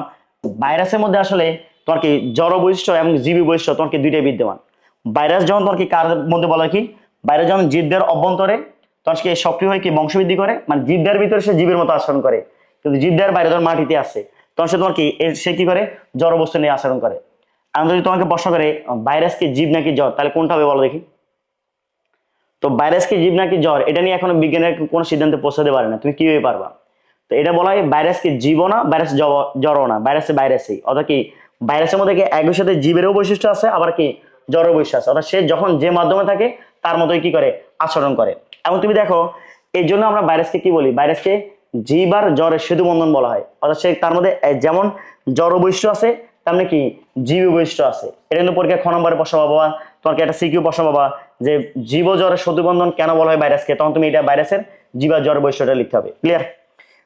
ভাইরাসের মধ্যে আসলে তোমার কি জড় বৈশিষ্ট্য এবং জীবী বৈশিষ্ট্য তোমার কি দুইটাই বিদ্যমান। ভাইরাস যখন তোমার কি কার মধ্যে বলা কি, ভাইরাস যখন জীবদের অভ্যন্তরে তখন সে সক্রিয় হয়ে কি বংশবৃদ্ধি করে, মানে জীবদের ভিতরে সে জীবের মতো আচরণ করে, কিন্তু জীবদের বাইরে যখন মাটিতে আসে তখন সে তোমার কি সে কি করে জড় বস্তু নিয়ে আচরণ করে। আমি যদি তোমাকে প্রশ্ন করে ভাইরাস কি জীব নাকি জ্বর, তাহলে কোনটা হবে বলো দেখি। তো ভাইরাস কি জীব নাকি জ্বর, এটা নিয়ে এখনো বিজ্ঞানের কোনো সিদ্ধান্তে পৌঁছাতে পারে না, তুমি কিভাবে পারবা। তো এটা বলা হয় ভাইরাস কি জীবও না, ভাইরাস জ্বরও না, ভাইরাসই, অর্থাৎ কি ভাইরাসের মধ্যে কি একই সাথে জীবেরও বৈশিষ্ট্য আছে, আবার কি জ্বর বৈশিষ্ট্য আছে, অর্থাৎ সে যখন যে মাধ্যমে থাকে তার মতোই কি করে আচরণ করে। এবং তুমি দেখো এই জন্য আমরা ভাইরাসকে কি বলি, ভাইরাসকে জীব আর জ্বরের সেতু বন্ধন বলা হয়, অর্থাৎ সে তার মধ্যে যেমন জ্বর বৈশিষ্ট্য আছে তেমনি কি জীব বৈশিষ্ট্য আছে। এটা কিন্তু পরীক্ষা খ নম্বরে প্রশ্ন পাবা, তোমাকে একটা সিকিউ প্রশ্ন পাবা যে জীব ও জ্বরের সেতু বন্ধন কেন বলা হয় ভাইরাসকে, তখন তুমি এটা ভাইরাসের জীব আর জ্বর বৈশিষ্ট্যটা লিখতে হবে। ক্লিয়ার।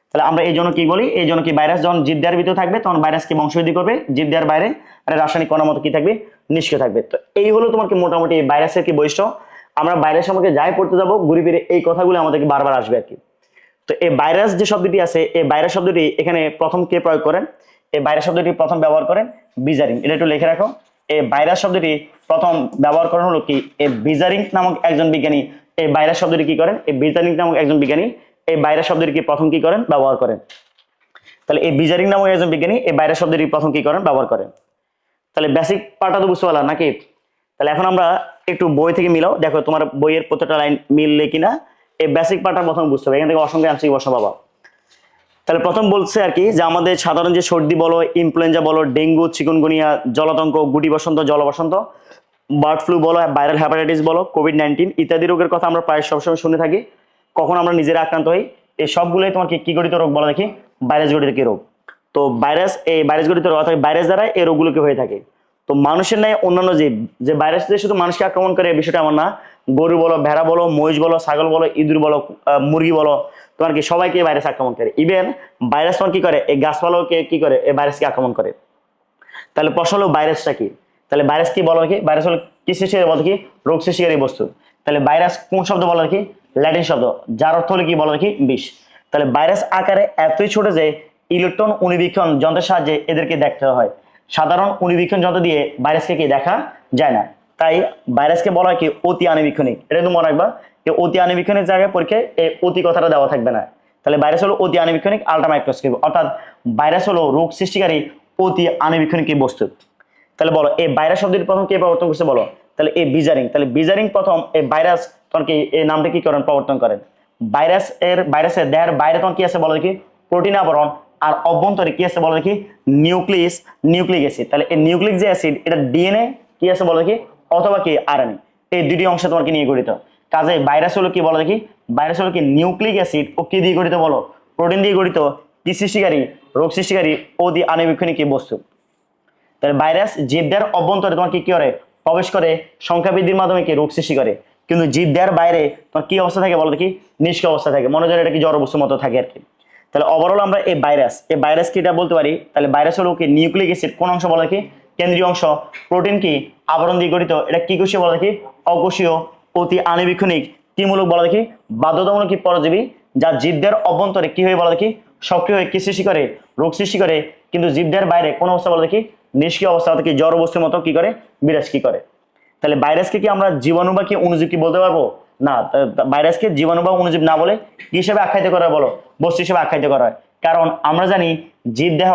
তাহলে আমরা এই জন্য কি বলি, এই জন্য কি ভাইরাস যখন জীব দেহের ভিতরে থাকবে তখন ভাইরাসকে বংশবৃদ্ধি করবে, জীব দেহের বাইরে মানে রাসায়নিক কণার মতো কি থাকবে নিষ্ক্রিয় থাকবে। তো এই হলো তোমার কি মোটামুটি ভাইরাসের কি বৈশিষ্ট্য। আমরা ভাইরাস সম্পর্কে যাই পড়তে যাবো ঘুরে ফিরে এই কথাগুলো আমাদেরকে বারবার আসবে আর কি। তো এই ভাইরাস যে শব্দটি আছে, এই ভাইরাস শব্দটি এখানে প্রথম কে প্রয়োগ করেন, এই ভাইরাস শব্দটি প্রথম ব্যবহার করেন বিজারিং, এটা একটু লিখে রাখো। এই ভাইরাস শব্দটি প্রথম ব্যবহার করেন হলো কি এই বিজারিং নামক একজন বিজ্ঞানী, এই ভাইরাস শব্দটি কি করেন, এই বিজারিং নামক একজন বিজ্ঞানী এই ভাইরাস শব্দটি কি প্রথম কি করেন ব্যবহার করেন। তাহলে এই বিজারিং নামক একজন বিজ্ঞানী এই ভাইরাস শব্দটি প্রথম কি করেন ব্যবহার করেন। তাহলে বেসিক পার্টটা তো বুঝতে পারলাম নাকি। তাহলে এখন আমরা একটু বই থেকে মিলাও, দেখো তোমার বইয়ের প্রত্যেকটা লাইন মিললে কিনা, এই বেসিক পার্টটা প্রথম বুঝতে হবে, এখান থেকে অসংখ্য অ্যান্সার বসা পাবা। তাহলে প্রথম বলছে আর কি যে আমাদের সাধারণ যে সর্দি বলো, ইনফ্লুয়েঞ্জা বলো, ডেঙ্গু, চিকুনগুনিয়া, জলাতঙ্ক, গুটি বসন্ত, জল বসন্ত, বার্ড ফ্লু বলো, ভাইরাল হ্যাপাটাইটিস বলো, কোভিড-19 ইত্যাদি রোগের কথা আমরা প্রায় সবসময় শুনে থাকি। কখন আমরা নিজেরা আক্রান্ত হই, এই সবগুলোই তোমার কি গঠিত রোগ বলো দেখি, ভাইরাস গঠিত কি রোগ। তো এই ভাইরাস গঠিত রোগ অর্থাৎ ভাইরাস দ্বারা এই রোগগুলোকে হয়ে থাকে। তো মানুষের ন্যায় অন্যান্য জীব যে ভাইরাস দিয়ে শুধু মানুষকে আক্রমণ করে বিষয়টা এমন না, গরু বলো, ভেড়া বলো, মহিষ বলো, ছাগল বলো, ইঁদুর বলো, মুরগি বলো, তোমার কি সবাইকে ভাইরাস আক্রমণ করে। ইভেন ভাইরাস তোমার কি করে এই গাছপালাকে কি করে এই ভাইরাসকে আক্রমণ করে। তাহলে প্রশ্ন হলো ভাইরাসটা কি, তাহলে ভাইরাস কি বলো কি, ভাইরাস হলো কি সৃষ্টিকারী বলো কি, রোগ সৃষ্টিকারী বস্তু। তাহলে ভাইরাস কোন শব্দ বলো কি, ল্যাটিন শব্দ, যার অর্থ হলো কি বলো কি বিষ। তাহলে ভাইরাস আকারে এতই ছোট যে ইলেকট্রন অণুবীক্ষণ যন্ত্রের সাহায্যে এদেরকে দেখতে হয়, সাধারণ অণুবীক্ষণ যন্ত্র দিয়ে ভাইরাসকে কি দেখা যায় না। তাই ভাইরাসকে বলা হয় কি অতি আণুবীক্ষণিক, এটা কিন্তু মনে রাখবা অতি আণুবীক্ষণিক জায়গায় পরীক্ষায় এই অতি কথাটা দেওয়া থাকবে না। তাহলে ভাইরাস হলো অতি আণুবীক্ষণিক আল্ট্রা মাইক্রোস্কোপ, অর্থাৎ ভাইরাস হলো রোগ সৃষ্টিকারী অতি আণুবীক্ষণিক বস্তু। তাহলে বলো এই ভাইরাস শব্দটি প্রথম কে প্রবর্তন করছে বলো, তাহলে এই বিজারিং। তাহলে বিজারিং প্রথম এই ভাইরাস তখন কি এই নামটা কি করেন প্রবর্তন করেন। ভাইরাসের দেহের বাইরে তখন কি আছে বলো দেখি, প্রোটিন আবরণ, আর অভ্যন্তরে কি আছে বলো দেখি, নিউক্লিক অ্যাসিড। তাহলে এই নিউক্লিক যে অ্যাসিড এটা ডিএনএ কি আছে বলো দেখি, অথবা কি আরএনএ, এই দুটি অংশ তোমার কি নিয়ে গঠিত। কাজে ভাইরাস হলো কি বলো দেখি, ভাইরাস হলো কি নিউক্লিক অ্যাসিড ও কি দিয়ে গঠিত বলো, প্রোটিন দিয়ে গঠিত, কি সৃষ্টিকারী, রোগ সৃষ্টিকারী অতি আণুবীক্ষণিক কি বস্তু। তাহলে ভাইরাস জীবদের অভ্যন্তরে তোমার কি করে প্রবেশ করে সংখ্যা বৃদ্ধির মাধ্যমে কি রোগ সৃষ্টি করে, কিন্তু জীবদের বাইরে তোমার কি অবস্থা থাকে বলো দেখি, নিষ্ক্রিয় অবস্থা থাকে, মনে হয় এটা কি জড় বস্তুর মতো থাকে আর কি। তাহলে ওভারঅল আমরা এই ভাইরাস কি এটা বলতে পারি, তাহলে ভাইরাস হলো কি নিউক্লিক অ্যাসিড কোন অংশ বলো কি, কেন্দ্রীয় অংশ, প্রোটিন কি আবরণ দিয়ে গঠিত, এটা কি কোষীয় বলা দেখি, অকোষীয়, অতি আণুবীক্ষণিক, কি মূলক বলা দেখি, বাধ্যতামূলক কি পরজীবী, যা জীবদের অভ্যন্তরে কি হয়ে বলা দেখি, সক্রিয় হয়ে কি সৃষ্টি করে, রোগ সৃষ্টি করে, কিন্তু জীবদের বাইরে কোন অবস্থা বলা দেখি, নিষ্ক্রিয় অবস্থা থেকে জড় বস্তুর মতো কি করে, বিরাজ কি করে। তাহলে ভাইরাসকে কি আমরা জীবাণু বা কি অণুজীব কি বলতে পারবো না, ভাইরাসকে জীবাণু বা অণুজীব না বলে কি হিসেবে আখ্যায়িত করা হয় বলো, বস্তু হিসেবে আখ্যায়িত করা হয়। কারণ আমরা জানি জীব দেহ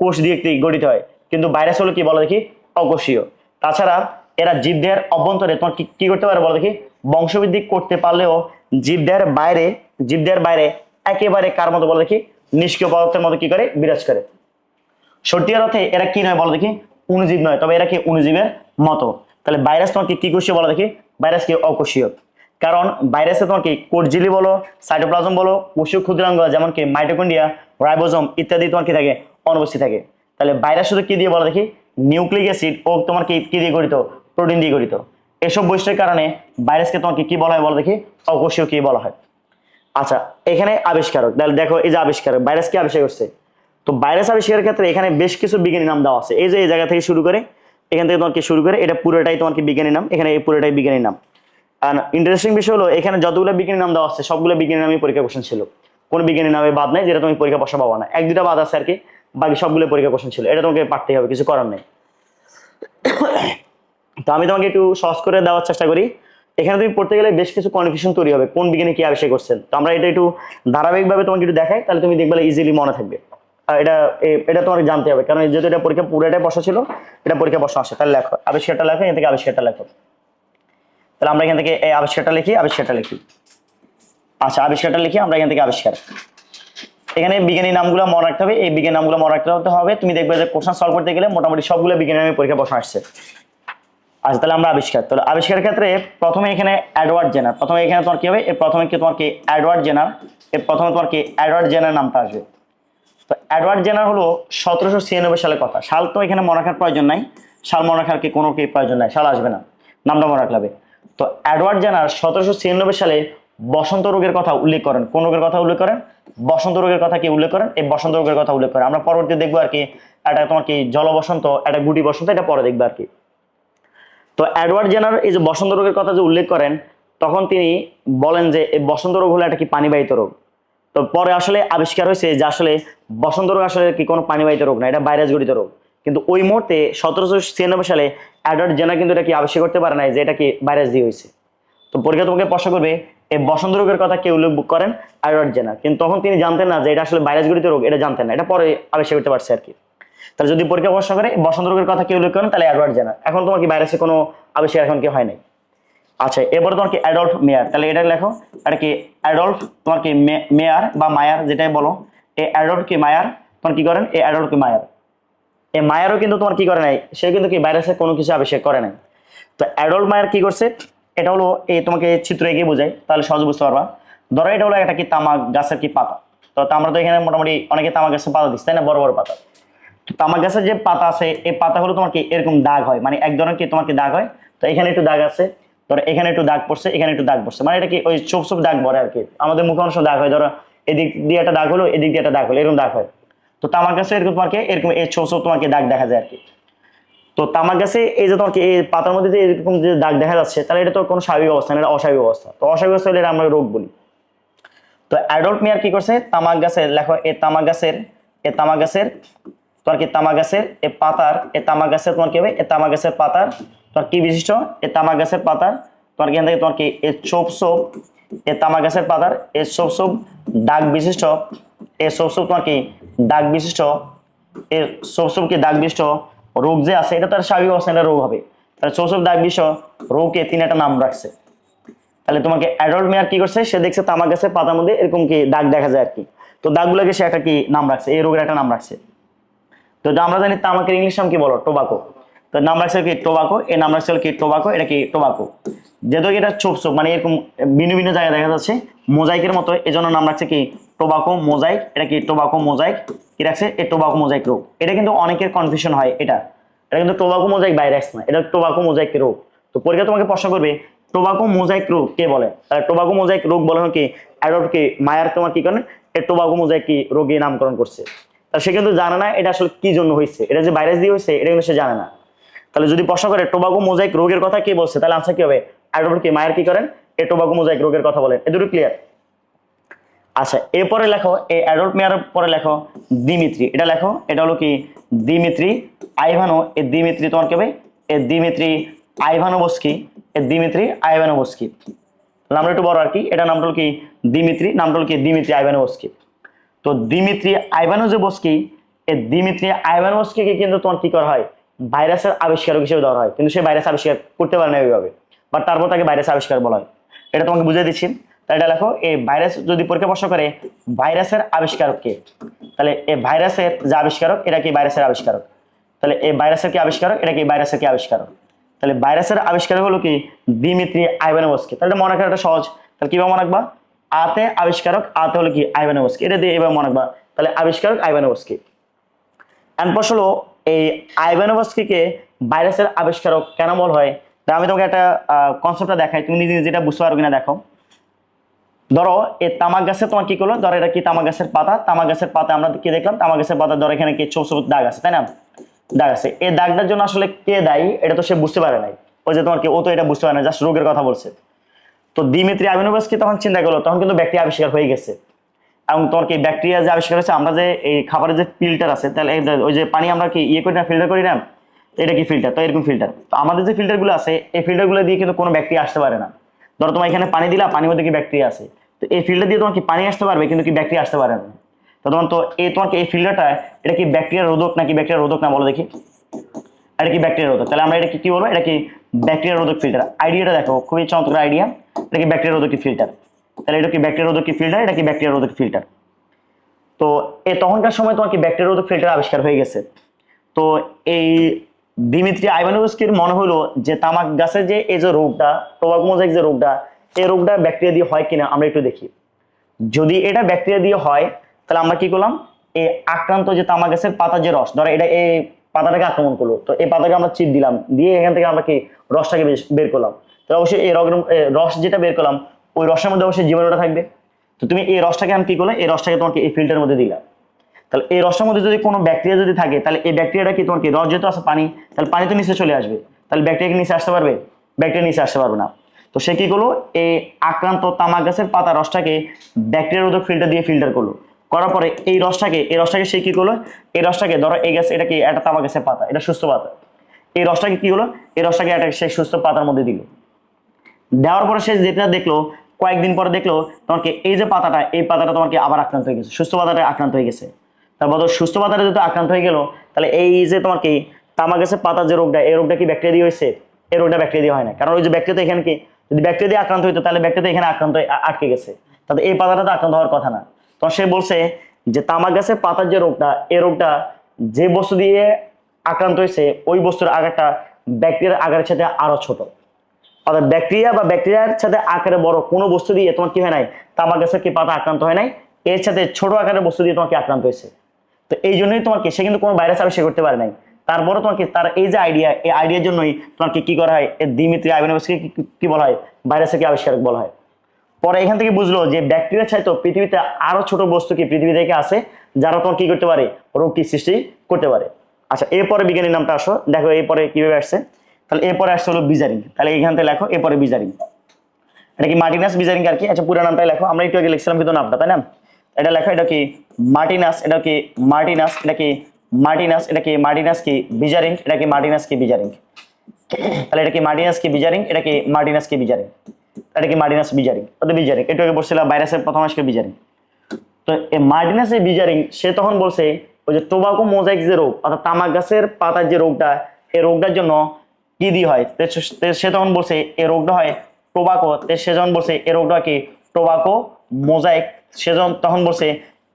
কোষ দিয়ে গঠিত হয়, কিন্তু ভাইরাস হলো কি বলো দেখি, অকোষীয়। তাছাড়া এরা জীবদের অভ্যন্তরে তোমার কি করতে পারে বলো দেখি, বংশবৃদ্ধি করতে পারলেও জীবদের বাইরে একেবারে কার মতো বলো দেখি, নিষ্ক্রিয় পদার্থের মতো কি করে, বিরাজ করে। সত্যিকার অর্থে এরা কি নয় বলো দেখি, অণুজীব নয়, তবে এরা কি অণুজীবের মতো। তাহলে ভাইরাস তোমাকে কি কোষীয় বলো দেখি, ভাইরাস কি অকোষীয়। কারণ ভাইরাসে তোমার কি কোষঝিল্লি বলো, সাইটোপ্লাজম বলো, কোষীয় ক্ষুদ্রাঙ্গ যেমন কি মাইটোকন্ড্রিয়া, রাইবোজোম ইত্যাদি তোমার কি থাকে, অনুপস্থিত থাকে। তাহলে ভাইরাস শুধু কি দিয়ে বলো দেখি, নিউক্লিক অ্যাসিড ও তোমার কি দিয়ে গঠিত, প্রোটিন দিয়ে গঠিত। এসব বৈশিষ্ট্যের কারণে ভাইরাসকে তোমাকে কি বলা হয় বলো দেখি, অকোষীয় কি বলা হয়। আচ্ছা, এখানে আবিষ্কারক, তাহলে দেখো এই যে আবিষ্কারক, ভাইরাস কি আবিষ্কার করছে। তো ভাইরাস আবিষ্কারের ক্ষেত্রে এখানে বেশ কিছু বিজ্ঞানী নাম দেওয়া আছে, এই যে এই জায়গা থেকে শুরু করে, এখান থেকে তোমার কি শুরু করে, এটা পুরোটাই তোমার কি বিজ্ঞানী নাম, এখানে এই পুরোটাই বিজ্ঞানী নাম। আর ইন্টারেস্টিং বিষয় হলো এখানে যতগুলো বিজ্ঞানী নাম দেওয়া আছে সবগুলো বিজ্ঞানী নামে পরীক্ষা কোশ্চেন ছিল, কোন বিজ্ঞানী নামে বাদ নাই যেটা তুমি পরীক্ষা বসা পাবা না, এক দুটা বাদ আছে আর কি, বাকি সবগুলো পরীক্ষা কোশ্চেন ছিল, এটা তোমাকে পারতেই হবে, কিছু করার নেই। তো আমি তোমাকে একটু সহজ করে দেওয়ার চেষ্টা করি। এখানে তুমি পড়তে গেলে বেশ কিছু কনফিউশন তৈরি হবে, কোন বিজ্ঞানী কি আবিষ্কার করছেন। তো আমরা এটা একটু ধারাবাহিকভাবে তোমাকে একটু দেখাই, তাহলে তুমি দেখবে ইজিলি মনে থাকবে। আর এটা তোমাকে জানতে হবে, কারণ যেহেতু এটা পরীক্ষা পুরোটাই বসা ছিল, এটা পরীক্ষা বসা আসে। তাহলে লেখো আবিষ্কারটা, লেখো এখান থেকে আবিষ্কারটা লেখো। তাহলে আমরা এখান থেকে এই আবিষ্কারটা লিখি, আবিষ্কারটা লিখি। আচ্ছা, আবিষ্কারটা লিখি আমরা এখান থেকে আবিষ্কার। এখানে বিজ্ঞানী নামগুলো মনে রাখতে হবে, এই বিজ্ঞানী নামগুলো মনে রাখতে হবে। তুমি দেখবে যে কোশ্চেন সলভ করতে গেলে মোটামুটি সবগুলো বিজ্ঞানী নামে পরীক্ষা বসা আসছে। আচ্ছা, তাহলে আমরা আবিষ্কার, তাহলে আবিষ্কারের ক্ষেত্রে প্রথমে এখানে এডওয়ার্ড জেনার, প্রথমে এখানে তোমার কি হবে, প্রথমে কি তোমার কি এডওয়ার্ড জেনার, প্রথমে তোমার কি এডওয়ার্ড জেনার নামটা আসবে। তো এডওয়ার্ড জেনার হলো 1796 সালের কথা। সাল তো এখানে মনে রাখার প্রয়োজন নাই, সাল মনে রাখার কি কোনো কি প্রয়োজন নাই, সাল আসবে না, নামটা মনে রাখলে হবে। তো এডওয়ার্ড জেনার 1796 সালে বসন্ত রোগের কথা উল্লেখ করেন। কোন রোগের কথা উল্লেখ করেন, বসন্ত রোগের কথা কি উল্লেখ করেন, এই বসন্ত রোগের কথা উল্লেখ করেন। আমরা পরবর্তী দেখবো আর কি, এটা তোমার কি জল বসন্ত, এটা গুটি বসন্ত, এটা পরে দেখবো আর কি। তো এডওয়ার্ড জেনার এই যে বসন্ত রোগের কথা যে উল্লেখ করেন, তখন তিনি বলেন যে এই বসন্ত রোগ হলো একটা কি পানিবাহিত রোগ। তো পরে আসলে আবিষ্কার হয়েছে যে আসলে বসন্ত রোগ আসলে কি কোনো পানিবাহিত রোগ না, এটা ভাইরাস গঠিত রোগ। কিন্তু ওই মুহূর্তে 1796 সালে এডওয়ার্ড জেনার কিন্তু এটা কি আবিষ্কার করতে পারে না যে এটা কি ভাইরাস দিয়ে হয়েছে। তো পরীক্ষা তোমাকে প্রশ্ন করবে এই বসন্ত রোগের কথা কে উল্লেখ করেন, এডওয়ার্ড জেনার। কিন্তু তখন তিনি জানতেন না যে এটা আসলে ভাইরাস গঠিত রোগ, এটা জানতেন না, এটা পরে আবিষ্কার করতে পারছে আর কি। তাহলে যদি পরীক্ষা প্রশ্ন করে বসন্ত রোগের কথা কেউ উল্লেখ করেন, তাহলে এডওয়ার্ড জেনার। এখন তোমার কি ভাইরাসের কোনো আবিষ্কার এখন কি হয় নাই। আচ্ছা, এবারে তোমার কি অ্যাডল্ফ মেয়ার, তাহলে এটা লেখো, এটা কি অ্যাডল্ফ তোমার কি মেয়ার বা মায়ার যেটাই বলো, এই অ্যাডল্ফ কি মায়ার তোমার কি করেন, এই অ্যাডল্ফ কি মায়ার। এই মায়ারও কিন্তু তোমার কি করে নাই, সে কিন্তু কি ভাইরাসের কোনো কিছু আবিষ্কার করে নাই। তো অ্যাডল্ফ মায়ার কি করছে, এটা হলো এই তোমাকে চিত্র এগিয়ে বোঝাই তাহলে সহজ বুঝতে পারবা। ধরো এটা হলো একটা কি তামাক গাছের কি পাতা। তো আমরা তো এখানে মোটামুটি অনেকে তামাক গাছের পাতা দিচ্ছে তাই না, বড় বড় পাতা। তামাক গাছের যে পাতা আছে, এই পাতা হলো তোমার কি এরকম দাগ হয়, মানে এক ধরনের কি তোমার কি দাগ হয়। তো এখানে একটু দাগ আছে, ধরো এখানে একটু দাগ পড়ছে, এখানে একটু দাগ পড়ছে, মানে এটা কি ওই ছোপ ছোপ দাগ পড়ে আর কি। আমাদের মুখে অংশ দাগ হয়, ধরো এদিক দিয়ে একটা দাগ হলো, এদিক দিয়ে একটা দাগ হলো, এরকম দাগ হয়। তো তামাক গাছে এরকম তোমার কি এরকম এই ছোপ ছোপ তোমার কি দাগ দেখা যায় আর কি। তো তামাক গাছে এই যে তোমার কি এই পাতার মধ্যে যে এরকম যে দাগ দেখা যাচ্ছে, তাহলে এটা তো কোনো স্বাভাবিক অবস্থা না, এটা অস্বাভাবিক অবস্থা। তো অস্বাভাবিক অবস্থা হলে এটা আমরা রোগ বলি। তো অ্যাডল্ট মেয়ার কি করছে, তামাক গাছের লেখো, এই তামাক গাছের তোমার কি তামাক গাছের এই পাতার, এই তামাক গাছের তোমার কি হবে, এই তামাক গাছের পাতার তোমার কি বিশিষ্ট, এই তামাক গাছের পাতার তোমার এখান থেকে তোমার কি এই ছোপ ছোপ, এই তামাক গাছের পাতার এই ছোপ ছোপ দাগ বিশিষ্ট, এই ছোপ ছোপ তোমার কি দাগ বিশিষ্ট, এই ছোপ ছোপ কি দাগ বিশিষ্ট রোগ যে আছে, এটা তার স্বাভাবিক অবস্থা, এটা রোগ হবে। তাহলে ছোপ ছোপ দাগ বিশিষ্ট রোগকে তিনি একটা নাম রাখছে। তাহলে তোমাকে অ্যাডল্ট মেয়ার কি করছে, সে দেখছে তামাক গাছের পাতার মধ্যে এরকম কি দাগ দেখা যায় আর কি। তো দাগগুলোকে সে একটা কি নাম রাখছে, এই রোগের একটা নাম রাখছে। তো আমরা জানি তামাকের ইংলিশ নাম কি বলো, টোবাকো। তো নাম রাখছে কি টোবাকো, এই নাম রাখছে কি টোবাকো, এটা কি টোবাকো। যেহেতু এটা ছোপ ছোপ মানে এরকম ভিন্ন ভিন্ন জায়গায় দেখা যাচ্ছে মোজাইকের মতো, এই জন্য নাম রাখছে কি টোবাকো মোজাইক। এটা কি টোবাকো মোজাইক কি রাখছে, এই টোবাকো মোজাইক রোগ। এটা কিন্তু অনেকের কনফিউশন হয়, এটা কিন্তু টোবাকো মোজাইক ভাইরাস না, এটা টোবাকো মোজাইক রোগ। তো পরীক্ষা তোমাকে প্রশ্ন করবে টোবাকো মোজাইক রোগ কে বলে, তাহলে টোবাকো মোজাইক রোগ বলে কি অ্যাডল্ট কি মায়ার তোমার কি করেন এই টোবাকো মোজাইক কি রোগী নামকরণ করছে। সে কিন্তু জানে না এটা আসলে কি জন্য হয়েছে, এটা যে ভাইরাস দিয়ে হয়েছে এটা কিন্তু সে জানে না। তাহলে যদি প্রশ্ন করে টোবাকো মোজাইক রোগের কথা কে বলছে, তাহলে আনসার কি হবে? অ্যাডল্ফ কি মায়ার কি করেন এই টোবাকো মোজাইক রোগের কথা বলেন। এ দুটো ক্লিয়ার? আচ্ছা এরপরে লেখো এই অ্যাডল্ফ মেয়ার পরে লেখো দিমিত্রি, এটা লেখো, এটা হলো কি দিমিত্রি আইভানো, এই দিমিত্রি তোমার কি হবে? এই দিমিত্রি আইভানোভস্কি, এই দিমিত্রি আইভানোভস্কি, নামটা একটু বড় আর কি, এটা নামটা হলো কি দিমিত্রি, নামটা হলো কি দিমিত্রি আইভানোভস্কি। তো দিমিত্রি আইভানোভস্কি, এই দিমিত্রি আইভানোভস্কিকে কিন্তু তোমার কি করা হয়? ভাইরাসের আবিষ্কারক হিসেবে ধরা হয়, কিন্তু সে ভাইরাস আবিষ্কার করতে পারে না ওইভাবে, বাট তারপর তাকে ভাইরাস আবিষ্কার বলা হয়। এটা তোমাকে বুঝিয়ে দিচ্ছি। তাহলে এটা লেখো এই ভাইরাস যদি পরীক্ষা প্রশ্ন করে ভাইরাসের আবিষ্কারক কে, তাহলে এই ভাইরাসের যে আবিষ্কারক এটা কি ভাইরাসের আবিষ্কারক, তাহলে এই ভাইরাসের কি আবিষ্কারক, এটা কি ভাইরাসের কি আবিষ্কারক, তাহলে ভাইরাসের আবিষ্কারক হলো কি দিমিত্রি আইভানোভস্কি। তাহলে মনে রাখাটা সহজ, তাহলে কিভাবে মনে রাখবা? আতে আবিষ্কারক, আতে হলো কি আইভানোভস্কি, এটা দিয়ে এভাবে মনে রাখবা। তাহলে আবিষ্কারক আইভানোভস্কি। এরপর হলো এই আইভানোভস্কিকে ভাইরাসের আবিষ্কারক কেন বলা হয়? তা আমি তোমাকে একটা কনসেপ্টটা দেখাই, তুমি নিজে যেটা বুঝতে পারো কিনা দেখো। ধরো এই তামাক গাছে তোমার কি করলো, ধরো এটা কি তামাক গাছের পাতা, তামাক গাছের পাতা আমরা কি দেখলাম, তামাক গাছের পাতা ধরো এখানে কি ছোট ছোট দাগ আছে, তাই না? দাগ আছে, এই দাগটার জন্য আসলে কে দায়ী এটা তো সে বুঝতে পারে নাই, ওই যে তোমার কি ও তো এটা বুঝতে পারে না, জাস্ট রোগের কথা বলছে। তো দিমিত্রি আইভানোভস্কি তখন চিন্তা করলো, তখন কিন্তু ব্যাকটেরিয়া আবিষ্কার হয়ে গেছে, এবং তোমার কি ব্যাকটেরিয়া যে আবিষ্কার হয়েছে, আমরা যে এই খাবারের যে ফিল্টার আছে, তাহলে ওই যে পানি আমরা কি ইয়ে করি না, ফিল্টার করি না, এটা কি ফিল্টার, তো এরকম ফিল্টার, তো আমাদের যে ফিল্টার গুলো আছে এই ফিল্টার গুলো দিয়ে কিন্তু কোনো ব্যাকটেরিয়া আসতে পারে না। ধরো তোমার এখানে পানি দিলা, পানির মধ্যে কি ব্যাকটেরিয়া আছে, তো এই ফিল্টার দিয়ে তোমার কি পানি আসতে পারবে কিন্তু কি ব্যাকটেরিয়া আসতে পারে না। তো তখন তো এই তোমার কি এই ফিল্টারটা এটা কি ব্যাকটেরিয়া রোধক নাকি ব্যাকটেরিয়া রোধক না বলো দেখি? এটা কি ব্যাকটেরিয়া রোধক, তাহলে আমরা এটা কি বলবো? এটা কি ব্যাকটেরিয়া রোধক ফিল্টার। আইডিয়াটা দেখো খুবই চমৎকার আইডিয়া, এটা কি ব্যাকটেরিয়া রোধক ফিল্টার, তাহলে এটা কি ব্যাকটেরিয়া রোধক ফিল্টার, এটা কি ব্যাকটেরিয়া রোধক ফিল্টার। তো এই তখনকার সময় তোমার কি ব্যাকটেরিয়া রোধক ফিল্টার আবিষ্কার হয়ে গেছে। তো এই দিমিত্রি আইভানোভস্কির মনে হলো যে তামাক গাছের যে এই যে রোগটা, টোবাকো মোজাইক যে রোগটা, এই রোগটা ব্যাকটেরিয়া দিয়ে হয় কিনা আমরা একটু দেখি। যদি এটা ব্যাকটেরিয়া দিয়ে হয় তাহলে আমরা কি করলাম, এই আক্রান্ত যে তামাক গাছের পাতার যে রস, ধরো এটা এই পাতাটাকে আক্রমণ করলো, তো এই পাতাকে আমরা চিপ দিলাম, দিয়ে এখান থেকে আমরা কি রসটাকে বের করলাম, তো অবশ্যই এই রস যেটা বের করলাম ওই রসের মধ্যে অবশ্যই জীবাণুটা থাকবে। তো তুমি এই রসটাকে আমি কি করলে, এই রসটাকে তোমাকে এই ফিল্টারের মধ্যে দিলাম, তাহলে এই রসের মধ্যে যদি কোনো ব্যাকটেরিয়া যদি থাকে তাহলে এই ব্যাকটেরিয়াটা কি তোমার কি রস যেহেতু আছে পানি, তাহলে পানি তো নিচে চলে আসবে, তাহলে ব্যাকটেরিয়া নিচে আসতে পারবে? ব্যাকটেরিয়া নিচে আসতে পারবে না। তো সে কি করলো, এই আক্রান্ত তামাক গাছের পাতা রসটাকে ব্যাকটেরিয়া রোধক ফিল্টার দিয়ে ফিল্টার করলো, করার পরে এই রসটাকে সে কি করলো, এই রসটাকে ধরো এই গাছ, এটা কি একটা তামাক গাছের পাতা, এটা সুস্থ পাতা, এই রসটাকে কি হলো, এই রসটাকে একটা সেই সুস্থ পাতার মধ্যে দিল, দেওয়ার পরে সে যেটা দেখলো, কয়েকদিন পরে দেখলো তোমাকে এই যে পাতাটা, এই পাতাটা তোমাকে আবার আক্রান্ত হয়ে গেছে, সুস্থ পাতাটা আক্রান্ত হয়ে গেছে। তারপর সুস্থ পাতাটা যেহেতু আক্রান্ত হয়ে গেল, তাহলে এই যে তোমার কি তামাক গাছের পাতার যে রোগটা, এই রোগটা কি ব্যাকটেরিয়া দিয়ে হয়েছে? এই রোগটা ব্যাকটেরিয়া দিয়ে হয় না, কারণ ওই যে ব্যাকটেরিয়া এখানে কি, যদি ব্যাকটেরিয়া দিয়ে আক্রান্ত হইতো তাহলে ব্যাকটেরিয়া এখানে আক্রান্ত আটকে গেছে, তাহলে এই পাতাটা তো আক্রান্ত হওয়ার কথা না। তখন সে বলছে যে তামাক গাছের পাতার যে রোগটা, এই রোগটা যে বস্তু দিয়ে আক্রান্ত হয়েছে ওই বস্তুর আকারটা ব্যাকটেরিয়ার আকারের সাথে আরো ছোট, অর্থাৎ ব্যাকটেরিয়া বা ব্যাকটেরিয়ার সাথে আকারে বড় কোনো বস্তু দিয়ে তোমার কি হয় নাই, তামাক গাছের কি পাতা আক্রান্ত হয় নাই, এর সাথে ছোট আকারের বস্তু দিয়ে তোমাকে আক্রান্ত হয়েছে। তো এই জন্যই তোমাকে সে কিন্তু কোনো ভাইরাস আবিষ্কার করতে পারে নাই, তারপরে তোমাকে তার এই যে আইডিয়া, এই আইডিয়ার জন্যই তোমাকে কি করা হয়, দিমিত্রি আইভানোভস্কি কি বলা হয়, ভাইরাসের কি আবিষ্কারক বলা হয়। পরে এখান থেকে বুঝলো যে ব্যাকটেরিয়া ছাড়া তো পৃথিবীতে আরো ছোট বস্তু কি পৃথিবী থেকে আছে যারা তোমার কি করতে পারে, রোগটি সৃষ্টি করতে পারে। আচ্ছা এরপরে বিজ্ঞানীর নামটা আসো, দেখো এরপরে কিভাবে আসছে। তাহলে এরপরে আসছে হলো বিজারিং, তাহলে এইখান থেকে লেখো এরপরে বিজারিং, এটা কি মার্টিনাস বিজারিং আর কি। আচ্ছা পুরো নামটাই লেখো, আমরা একটু আগে লিখছিলাম কিন্তু নামটা, তাই না? এটা লেখো, এটা কি মার্টিনাস, এটা কি মার্টিনাস, এটা কি মার্টিনাস, এটা কি মার্টিনাস কি বিজারিং, এটা কি মার্টিনাস কি বিজারিং, তাহলে এটা কি মার্টিনাস কি বিজারিং, এটা কি মার্টিনাস কি বিজারিং, এটা কি মার্টিনাস বিজারিং, ওদের বিজারিং একটু আগে বলছিলাম ভাইরাসের প্রথম আসবে বিজারিং। তো এই মার্টিনাস বিজারিং সে তখন বলছে ওই যে টোবাকো মোজাইক যে রোগ, অর্থাৎ তামাক গাছের পাতার যে রোগটা, এই রোগটার জন্য কি দিয়ে হয়, সে তখন বলছে এই রোগটা হয় টোবাকো, সে যখন বলছে এই রোগটা কি টোবাকো মোজাইক, সে তখন বলছে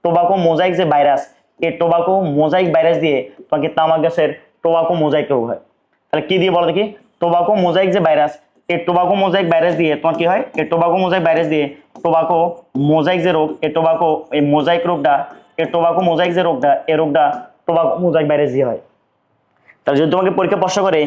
টোবাকো মোজাইক যে ভাইরাস, এই টোবাকো মোজাইক ভাইরাস দিয়ে তোমাকে তামাক গাছের টোবাকো মোজাইক রোগ হয়। তাহলে কি দিয়ে বলো দেখি, টোবাকো মোজাইক যে ভাইরাস, এই টোবাকো মোজাইক ভাইরাস দিয়ে তোমার কি হয়, এই টোবাকো মোজাইক ভাইরাস দিয়ে টোবাকো মোজাইক যে রোগ, এই টোবাকো এই মোজাইক রোগটা, এই টোবাকো মোজাইক যে রোগটা, এই রোগটা টোবাকো মোজাইক ভাইরাস দিয়ে হয়। তাহলে যদি তোমাকে পরীক্ষা প্রশ্ন করে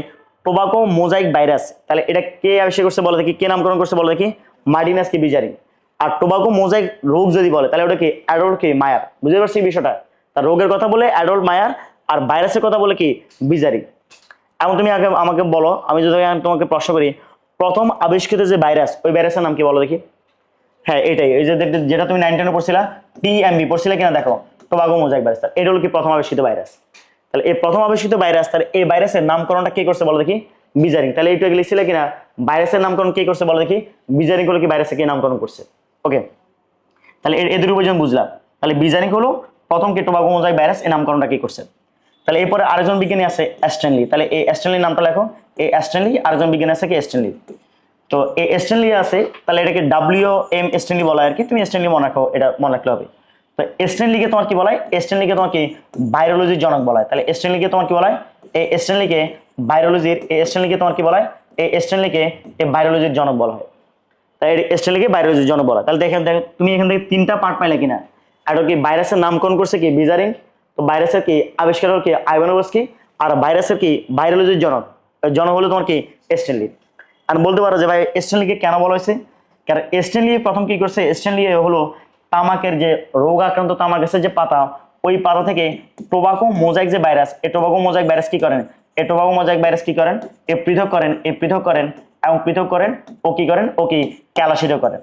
টোবাকো মোজাইক ভাইরাস, তাহলে এটা কে আবিষ্কার করছে বলো দেখি, কে নামকরণ করছে বলো দেখি, মার্টিনাস কি বিজারিং। আর টোবাকো মোজাইক রোগ যদি বলে তাহলে ওটা কি অ্যাডল্ট কি মায়ার, বুঝতে পারছি বিষয়টা। তার রোগের কথা বলে অ্যাডল্ট মায়ার, আর ভাইরাসের কথা বলে কি বিজারিং। এখন তুমি আগে আমাকে বলো, আমি যদি তোমাকে প্রশ্ন করি প্রথম আবিষ্কৃত যে ভাইরাস, ওই ভাইরাসের নাম কি বলো দেখি। হ্যাঁ এটাই, এই যে যেটা তুমি 9-10 পড়ছিলা, টিএমবি পড়ছিলে কিনা দেখো, টোবাগো মোজাইক ভাইরাস। এটা হলো কি প্রথম আবিষ্কৃত ভাইরাস। তাহলে এই প্রথম আবিষ্কৃত ভাইরাস, তাহলে এই ভাইরাসের নামকরণটা কে করছে বলো দেখি, বিজারিং। তাহলে এইটা লিখছিলে কিনা, ভাইরাসের নামকরণ কে করছে বলো দেখি, বিজারিং হলো কি ভাইরাসের কে নামকরণ করছে। ওকে, তাহলে এদের উপর বুঝলাম। তাহলে বিজারিং হলো প্রথম কি টোবাগো মোজাইক ভাইরাস, এই নামকরণটা কি করছে। তাহলে এরপরে আরেকজন বিজ্ঞানী আছে স্ট্যানলি। তাহলে এই স্ট্যানলির নামটা লেখো, এই স্ট্যানলি, আরেকজন বিজ্ঞানী আছে কি স্ট্যানলি। তো এই স্ট্যানলি আছে, তাহলে এটাকে WM স্ট্যানলি বলা হয় আর কি, তুমি স্ট্যানলি মনে রাখো, এটা মনে রাখলে হবে। তো স্ট্যানলিকে তোমার কি বলা হয়, স্ট্যানলিকে তোমার কি ভাইরোলজির জনক বলা হয়। তাহলে স্ট্যানলিকে তোমার কি বলা হয়, এই স্ট্যানলিকে ভাইরোলজির, এই স্ট্যানলিকে তোমার কি বলা হয়, এই স্ট্যানলিকে এই ভাইরোলজির জনক বলা হয়। তাই স্ট্যানলিকে ভাইরোলজির জনক বলা হয়। তাহলে দেখেন দেখো তুমি এখান থেকে 3টা পার্ট পাইলে কিনা। এটা কি ভাইরাসের নামকরণ করছে কি বিজারিং, তো ভাইরাসের কি আবিষ্কার হল কি আইভানোভস্কি, আর ভাইরাসের কি ভাইরোলজির জনক, জনক হলো তোমার কি স্ট্যানলি। আর বলতে পারো যে ভাই স্ট্যানলিকে কেন বলা হয়েছে, কারণ স্ট্যানলি প্রথম কি করছে, স্ট্যানলি হলো তামাকের যে রোগ আক্রান্ত তামাক গাছের যে পাতা, ওই পাতা থেকে টোবাকো মোজাইক যে ভাইরাস, এই টোবাকো মোজাইক ভাইরাস কি করেন, এই টোবাকো মোজাইক ভাইরাস কি করেন, এ পৃথক করেন, এই পৃথক করেন এবং পৃথক করেন, ও কি করেন, ও কি ক্যালাসিত করেন।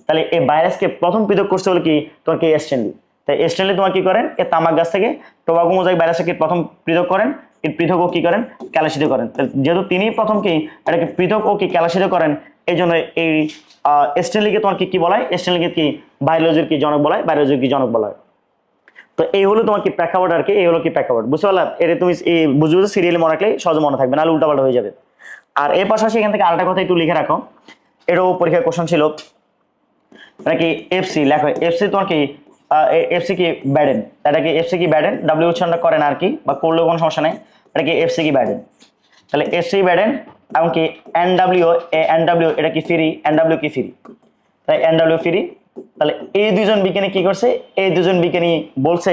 তাহলে এই ভাইরাসকে প্রথম পৃথক করছে হলো কি তোমার কি স্ট্যানলি। তাই স্ট্যানলি তোমার কি করেন, এই তামাক গাছ থেকে টোবাকো মোজাইক ভাইরাসকে প্রথম পৃথক করেন, এই পৃথক ও কি করেন, ক্যালাসিত করেন। যেহেতু তিনি প্রথম কি এটাকে পৃথক ও কি ক্যালাসিত করেন, এই জন্য এই স্ট্যানলিকে তোমার কি বলা হয়, স্ট্যানলিকে কি বায়োলজির কি জনক বলা হয়, বায়োলজির কি জনক বলা হয়। তো এই হলো তোমার কি প্রেক্ষাপট আর কি, এই হলো কি প্রেক্ষাপট, বুঝতে পারলাম। এটা তুমি বুঝবে সিরিয়ালি মনে রাখলে সহজে মনে থাকবে, নাহলে উল্টাপাল্টা হয়ে যাবে। আর এর পাশাপাশি এখান থেকে আরেকটা কথা একটু লিখে রাখো, এটাও পরীক্ষার কোশ্চেন ছিল নাকি, এফসি লেখো। এফসি তোমার কি এফসি কি ব্যাডেন, এটা কি এফসি কি ব্যাডেন, ডাব্লিউ উচ্চারণটা করে না আর কি, বা করলেও কোনো সমস্যা নেই। এটা কি এফসি কি ব্যাডেন, তাহলে এফসি ব্যাডেন এবং কি এনডাব্লিউ, এনডাব্লিউ এটা কি ফ্রি, এনডাব্লিউ কি ফ্রি, তাই এনডাব্লিউ ফ্রি। তাহলে এই দুজন বিজ্ঞানী কি করছে, এই দুজন বিজ্ঞানী বলছে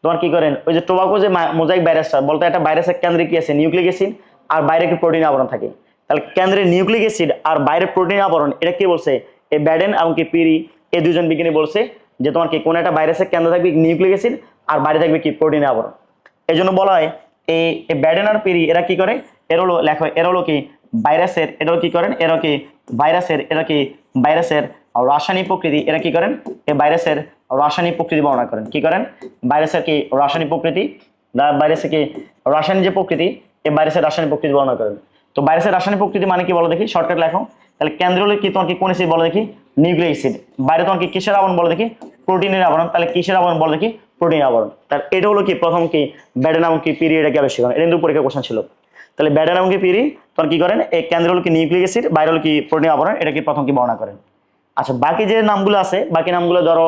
তোমার কি করেন, ওই যে টোবাকো যে মোজাইক ভাইরাসটা, বলতে একটা ভাইরাসের কেন্দ্রে কি আছে নিউক্লিক অ্যাসিড, আর বাইরে কি প্রোটিন আবরণ থাকে। তাহলে কেন্দ্রে নিউক্লিক অ্যাসিড আর বাইরে প্রোটিন আবরণ, এটা কি বলছে এই ব্যাডেন এবং কি পিরি, এই দুজন বিজ্ঞানী বলছে যে তোমার কি কোন একটা ভাইরাসের কেন্দ্রে থাকবে নিউক্লিক অ্যাসিড আর বাইরে থাকবে কি প্রোটিন আবরণ। এই জন্য বলা হয় এই ব্যাডেন আর পিরি এরা কি করে, এর হলো লেখো, এর হলো কি ভাইরাসের, এটা কি করেন, এরা কি ভাইরাসের, এরা কি ভাইরাসের রাসায়নিক প্রকৃতি, এরা কি করেন এই ভাইরাসের রাসায়নিক প্রকৃতি বর্ণনা করেন, কি করেন ভাইরাসের কি রাসায়নিক প্রকৃতি, ভাইরাসের কি রাসায়নিক যে প্রকৃতি, এই ভাইরাসের রাসায়নিক প্রকৃতি বর্ণনা করেন। তো ভাইরাসের রাসায়নিক প্রকৃতি মানে কি বলো দেখি, শর্টকাট লেখো। তাহলে কেন্দ্র হলো কি তোমার কি কোন অ্যাসিড বলো দেখি, নিউক্লিক অ্যাসিড। বাইরে তোমার কি কিসের আবরণ বলো দেখি, প্রোটিনের আবরণ। তাহলে কিসের আবরণ বলো দেখি, প্রোটিন আবরণ। তাহলে এটা হলো কি প্রথম কি ব্যাডেন এবং কি পিরি, এটা কি আবিষ্কার করেন, এটা কিন্তু পরীক্ষা কোশ্চেন ছিল। তাহলে ব্যাডেন এবং কি পিরি তোমার কি করেন, এই কেন্দ্র হলো কি নিউক্লিক অ্যাসিড, বাইরে হলো কি প্রোটিন আবরণ, এটা কি প্রথম কি বর্ণনা করেন। আচ্ছা বাকি যে নামগুলো আছে, বাকি নামগুলো ধরো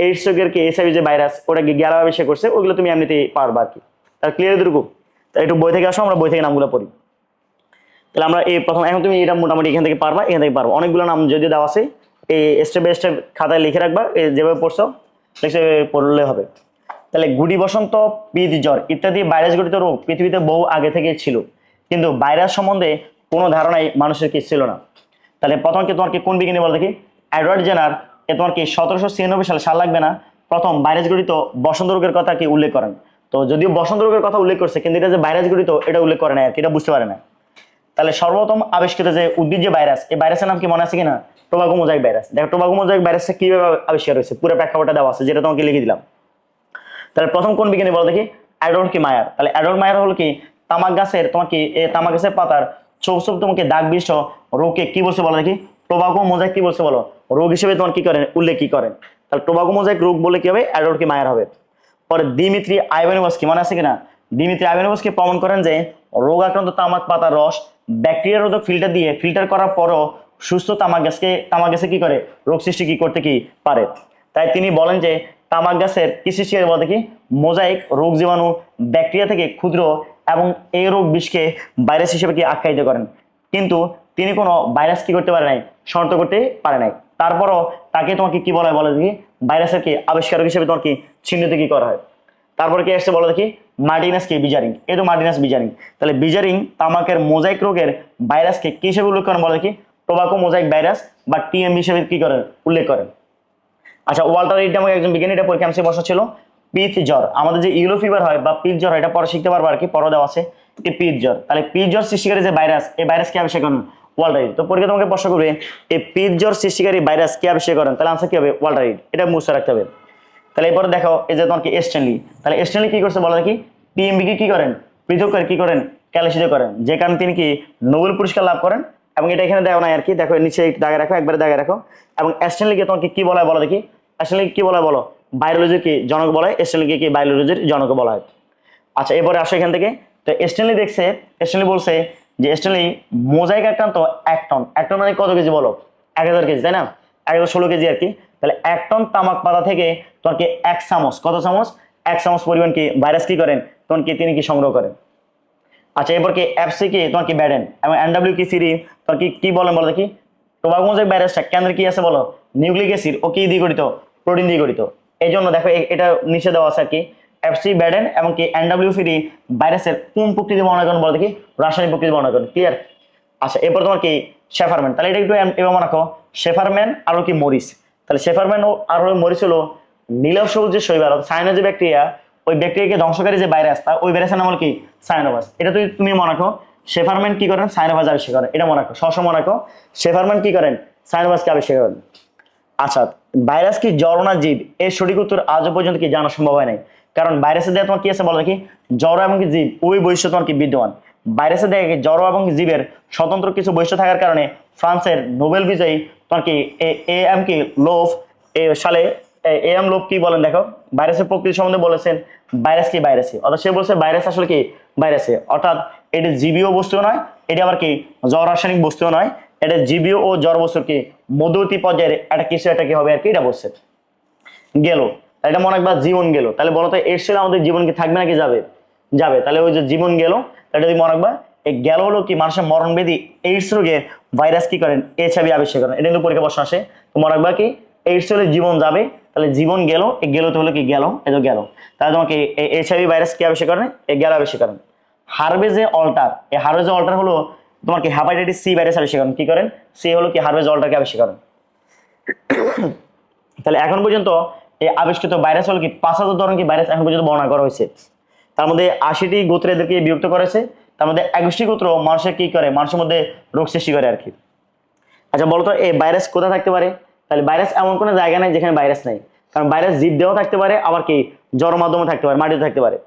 এইডস রোগের কি এইচআইভি যে ভাইরাস, ওটা কি গ্যালা আবিষ্কার করছে, ওগুলো তুমি এমনিতেই পারবা আর কি। তাহলে ক্লিয়ার এতটুকু। তাহলে একটু বই থেকে আসো, আমরা বই থেকে নামগুলো পড়ি। তাহলে আমরা এই প্রথম, এখন তুমি এটা মোটামুটি এখান থেকে পারবা, এখান থেকে পারবো। অনেকগুলো নাম যদি দেওয়া আছে, এই স্টেপ বাই স্টেপ খাতায় লিখে রাখবা, যেভাবে পড়ছো পড়লে হবে। তাহলে গুডি বসন্ত, পিত জ্বর ইত্যাদি ভাইরাস গঠিত রোগ পৃথিবীতে বহু আগে থেকে ছিল, কিন্তু ভাইরাস সম্বন্ধে কোনো ধারণাই মানুষের কি ছিল না। তাহলে প্রথম কি তোমার কি কোন বিজ্ঞানী বল দেখি, এডওয়ার্ড জেনার, এ তোমার কি 1796 সালে, সাল লাগবে না, প্রথম ভাইরাস গঠিত বসন্ত রোগের কথা কি উল্লেখ করেন। তো যদিও বসন্ত রোগের কথা উল্লেখ করছে, কিন্তু এটা যে ভাইরাস গঠিত এটা উল্লেখ করে না আর কি, এটা বুঝতে পারে না। তাহলে সর্বপ্রথম আবিষ্কৃত যে উদ্ভিদ যে ভাইরাস, এই ভাইরাসের নাম কি মনে আছে কিনা, টোবাকো মোজাইক ভাইরাস। দেখো টোবাকো মোজাইক ভাইরাসটা কিভাবে আবিষ্কার হয়েছে, পুরো প্রেক্ষাপটটা দেওয়া আছে, যেটা তোমাকে লিখে দিলাম। তাহলে প্রথম কোন বিজ্ঞানী বলো দেখি, অ্যাডওয়ার্ড কি মায়ার। তাহলে অ্যাডওয়ার্ড মায়ার হলো কি তামাক গাছের তোমার কি তামাক গাছের পাতার ছোপ ছোপ তোমাকে দাগ বিষ্ট রোগকে কি বলছে বলো দেখি, টোবাকো মোজাইক কি বলছে বলো, রোগ হিসেবে তোমার কি করেন উল্লেখ কি করেন। তাহলে টোবাকো মোজাইক রোগ বলে কি হবে, অ্যাডওয়ার্ড কি মায়ার হবে। পরে দিমিত্রি আইভানোভস্কি মনে আছে কিনা, দিমিত্রি আইভানোভস্কি প্রমাণ করেন যে রোগ আক্রান্ত তামাক পাতার রস ব্যাকটেরিয়া রোধক ফিল্টার দিয়ে ফিল্টার করার পরও সুস্থ তামাক গাছে কি করে রোগ সৃষ্টি কি করতে কি পারে। তাই তিনি বলেন যে তামাক গাছের কি সৃষ্টি করে বলতে কি, মোজাইক রোগ জীবাণু ব্যাকটেরিয়া থেকে ক্ষুদ্র এবং এই রোগ বিষকে ভাইরাস হিসেবে কি আখ্যায়িত করেন, কিন্তু তিনি কোনো ভাইরাস কি করতে পারে নাই, শনাক্ত করতে পারে নাই। তারপরও তাকে তোমাকে কি বলা হয় বলে দেখি, ভাইরাসের কি আবিষ্কারক হিসেবে তোমার কি চিহ্নিত কি করা হয়। তারপরে কি আসছে বলো দেখি, মার্টিনাস কি বিজারিং, এই তো মার্টিনাস বিজারিং। তাহলে বিজারিং তামাকের মোজাইক রোগের ভাইরাসকে কি হিসেবে উল্লেখ করেন বলো দেখি, টোবাকো মোজাইক ভাইরাস বা টিএমভি হিসেবে কি করেন উল্লেখ করেন। আচ্ছা ওয়াল্টার রিড নামক একজন বিজ্ঞানী, এটা পরীক্ষা এমসি বসা ছিল। পিত জ্বর, আমাদের যে ইয়েলো ফিভার হয় বা পিত জ্বর হয়, এটা পরে শিখতে পারবো আর কি, পরে দেওয়া আছে। এই পিচ জ্বর, তাহলে পিচ জ্বর সৃষ্টিকারী যে ভাইরাস, এই ভাইরাস কে আবিষ্কার করেন? Walter read. তো পরীক্ষা তোমাকে প্রশ্ন করবে এই পিচ জ্বর সৃষ্টিকারী ভাইরাস কে আবিষ্কার করেন, তাহলে আনসার কি হবে? Walter read. এটা মুছে রাখতে হবে। তাহলে এরপরে দেখো এই যে তোমার কি স্ট্যানলি, তাহলে স্ট্যানলি কি করছে বলো দেখি? পিএমবি কি করেন? পৃথক করে কি করেন? ক্যালসিত করেন, যে কারণে তিনি কি নোবেল পুরস্কার লাভ করেন। এবং এটা এখানে দেওয়া নাই আর কি, দেখো নিচে দাগে রাখো, একবারে দাগে রাখো। এবং স্ট্যানলিকে তোমাকে কি বলা হয় বলো দেখি? স্ট্যানলি কি বলা হয় বলো? বায়োলজির কি জনক বলা হয়? স্ট্যানলিকে কি বায়োলজির জনক বলা হয়। আচ্ছা এরপরে আসো এখান থেকে। তো স্ট্যানলি দেখছে, স্ট্যানলি বলছে যে স্ট্যানলি মোজাইক আক্রান্ত 1 টন, 1 টন মানে কত কেজি বলো? 1000 কেজি, তাই না? 1016 কেজি আর কি। তাহলে 1 টন তামাক পাতা থেকে তোমার কি 1 চামচ, কত চামচ? 1 চামচ পরিমাণ কি ভাইরাস কি করেন তখন কি তিনি কি সংগ্রহ করেন। আচ্ছা এরপর কি এফসি কি তোমার কি ব্যাডেন এবং এনডব্লিউ কি সিরি তোমার কি কি বলেন বলো দেখি? টোবাকো মোজাইক ভাইরাসটা কেন্দ্রে কি আছে বলো? নিউক্লিক অ্যাসিড ও কি দিয়ে গঠিত? প্রোটিন দিয়ে গঠিত। এই জন্য দেখো এটা নিচে দেওয়া আছে আর কি, এফসি ব্যাডেন এবং কি এনডব্লিউ সিরি ভাইরাসের কোন প্রকৃতি বর্ণনা করেন বলো দেখি? রাসায়নিক প্রকৃতি বর্ণনা করেন। ক্লিয়ার? আচ্ছা এরপর তোমার কি শেফারম্যান, তাহলে এটা একটু এবার মনে রাখো। শেফারম্যান আর কি মরিস, তাহলে শেফারম্যান আর মরিস হলো নীলাভ সবুজ যে শৈবাল সায়ানো যে ব্যাকটেরিয়া, ওই ব্যাকটেরিয়াকে ধ্বংসকারী যে ভাইরাস, তা ওই ভাইরাসের নাম হলো কি? সায়ানোভাস। এটা তুমি মনে রাখো। শেফারম্যান কি করেন? সায়ানোভাস আবিষ্কার করেন, এটা মনে রাখো, সবসময় মনে রাখো। শেফারম্যান কি করেন? সায়ানোভাসকে আবিষ্কার করেন। আচ্ছা ভাইরাস কি জড় না জীব? এর সঠিক উত্তর আজও পর্যন্ত কি জানা সম্ভব হয় নাই। কারণ ভাইরাসের দেহে তোমার কি আছে বলো দেখি? জড় এবং জীব ওই বৈশিষ্ট্য তোমার কি বিদ্যমান। ভাইরাসের দেহে জড় এবং জীবের স্বতন্ত্র কিছু বৈশিষ্ট্য থাকার কারণে ফ্রান্সের নোবেল বিজয়ী তোমার কি এ এম কি লোভ সালে এ এম লোভ কি বলেন দেখো? ভাইরাসের প্রকৃতি সম্বন্ধে বলেছেন ভাইরাস কি ভাইরাসই, অর্থাৎ সে বলছে ভাইরাস আসলে কি ভাইরাসে, অর্থাৎ এটি জীবীয় বস্তুও নয়, এটি আবার কি জড় রাসায়নিক বস্তুও নয়, এটা জীবীয় ও জড় বস্তুর কি মধ্যবর্তী পর্যায়ের একটা কিছু একটা কি হবে আর কি, এটা বলছে। গেল, এটা মনে রাখবা জীবন গেল। তাহলে বলতো এর ছিল আমাদের জীবন কি থাকবে নাকি যাবে? যাবে। তাহলে ওই যে জীবন গেল, এটা যদি মনে রাখবা। এই গেল হলো কি মানুষের মরণবেদী এইডস রোগের ভাইরাস কি করেন? এইচআইভি আবিষ্কার করেন। এটা কিন্তু পরীক্ষা প্রশ্ন আসে। তো মনে রাখবা কি এইডস হলে জীবন যাবে, তাহলে জীবন গেল, এই গেল তো হলো কি গেল, এই তো গেল। তাহলে তোমাকে এইচআইভি ভাইরাস কি আবিষ্কার করেন? এই গেল আবিষ্কার করেন। হার্বেজে অল্টার, এই হার্বেজে অল্টার হলো তোমার কি হেপাটাইটিস সি ভাইরাস আবিষ্কার করেন। কি করেন? সি হলো কি হার্বেজে অল্টারকে আবিষ্কার করেন। তাহলে এখন পর্যন্ত এই আবিষ্কৃত ভাইরাস হলো কি 5000 ধরনের কি ভাইরাস এখন পর্যন্ত বর্ণনা করা হয়েছে। তার মধ্যে 80টি গোত্রে এদেরকে বিভক্ত করেছে। তার মধ্যে 21টি গোত্র মানুষের কি করে? মানুষের মধ্যে রোগ সৃষ্টি করে আর কি। আচ্ছা বলতো এই ভাইরাস কোথায় থাকতে পারে? তাহলে ভাইরাস এমন কোনো জায়গা নেই যেখানে ভাইরাস নেই, কারণ ভাইরাস জীব দেহ থাকতে পারে, আবার কি জড় মাধ্যমে থাকতে পারে, মাটিতে থাকতে পারে।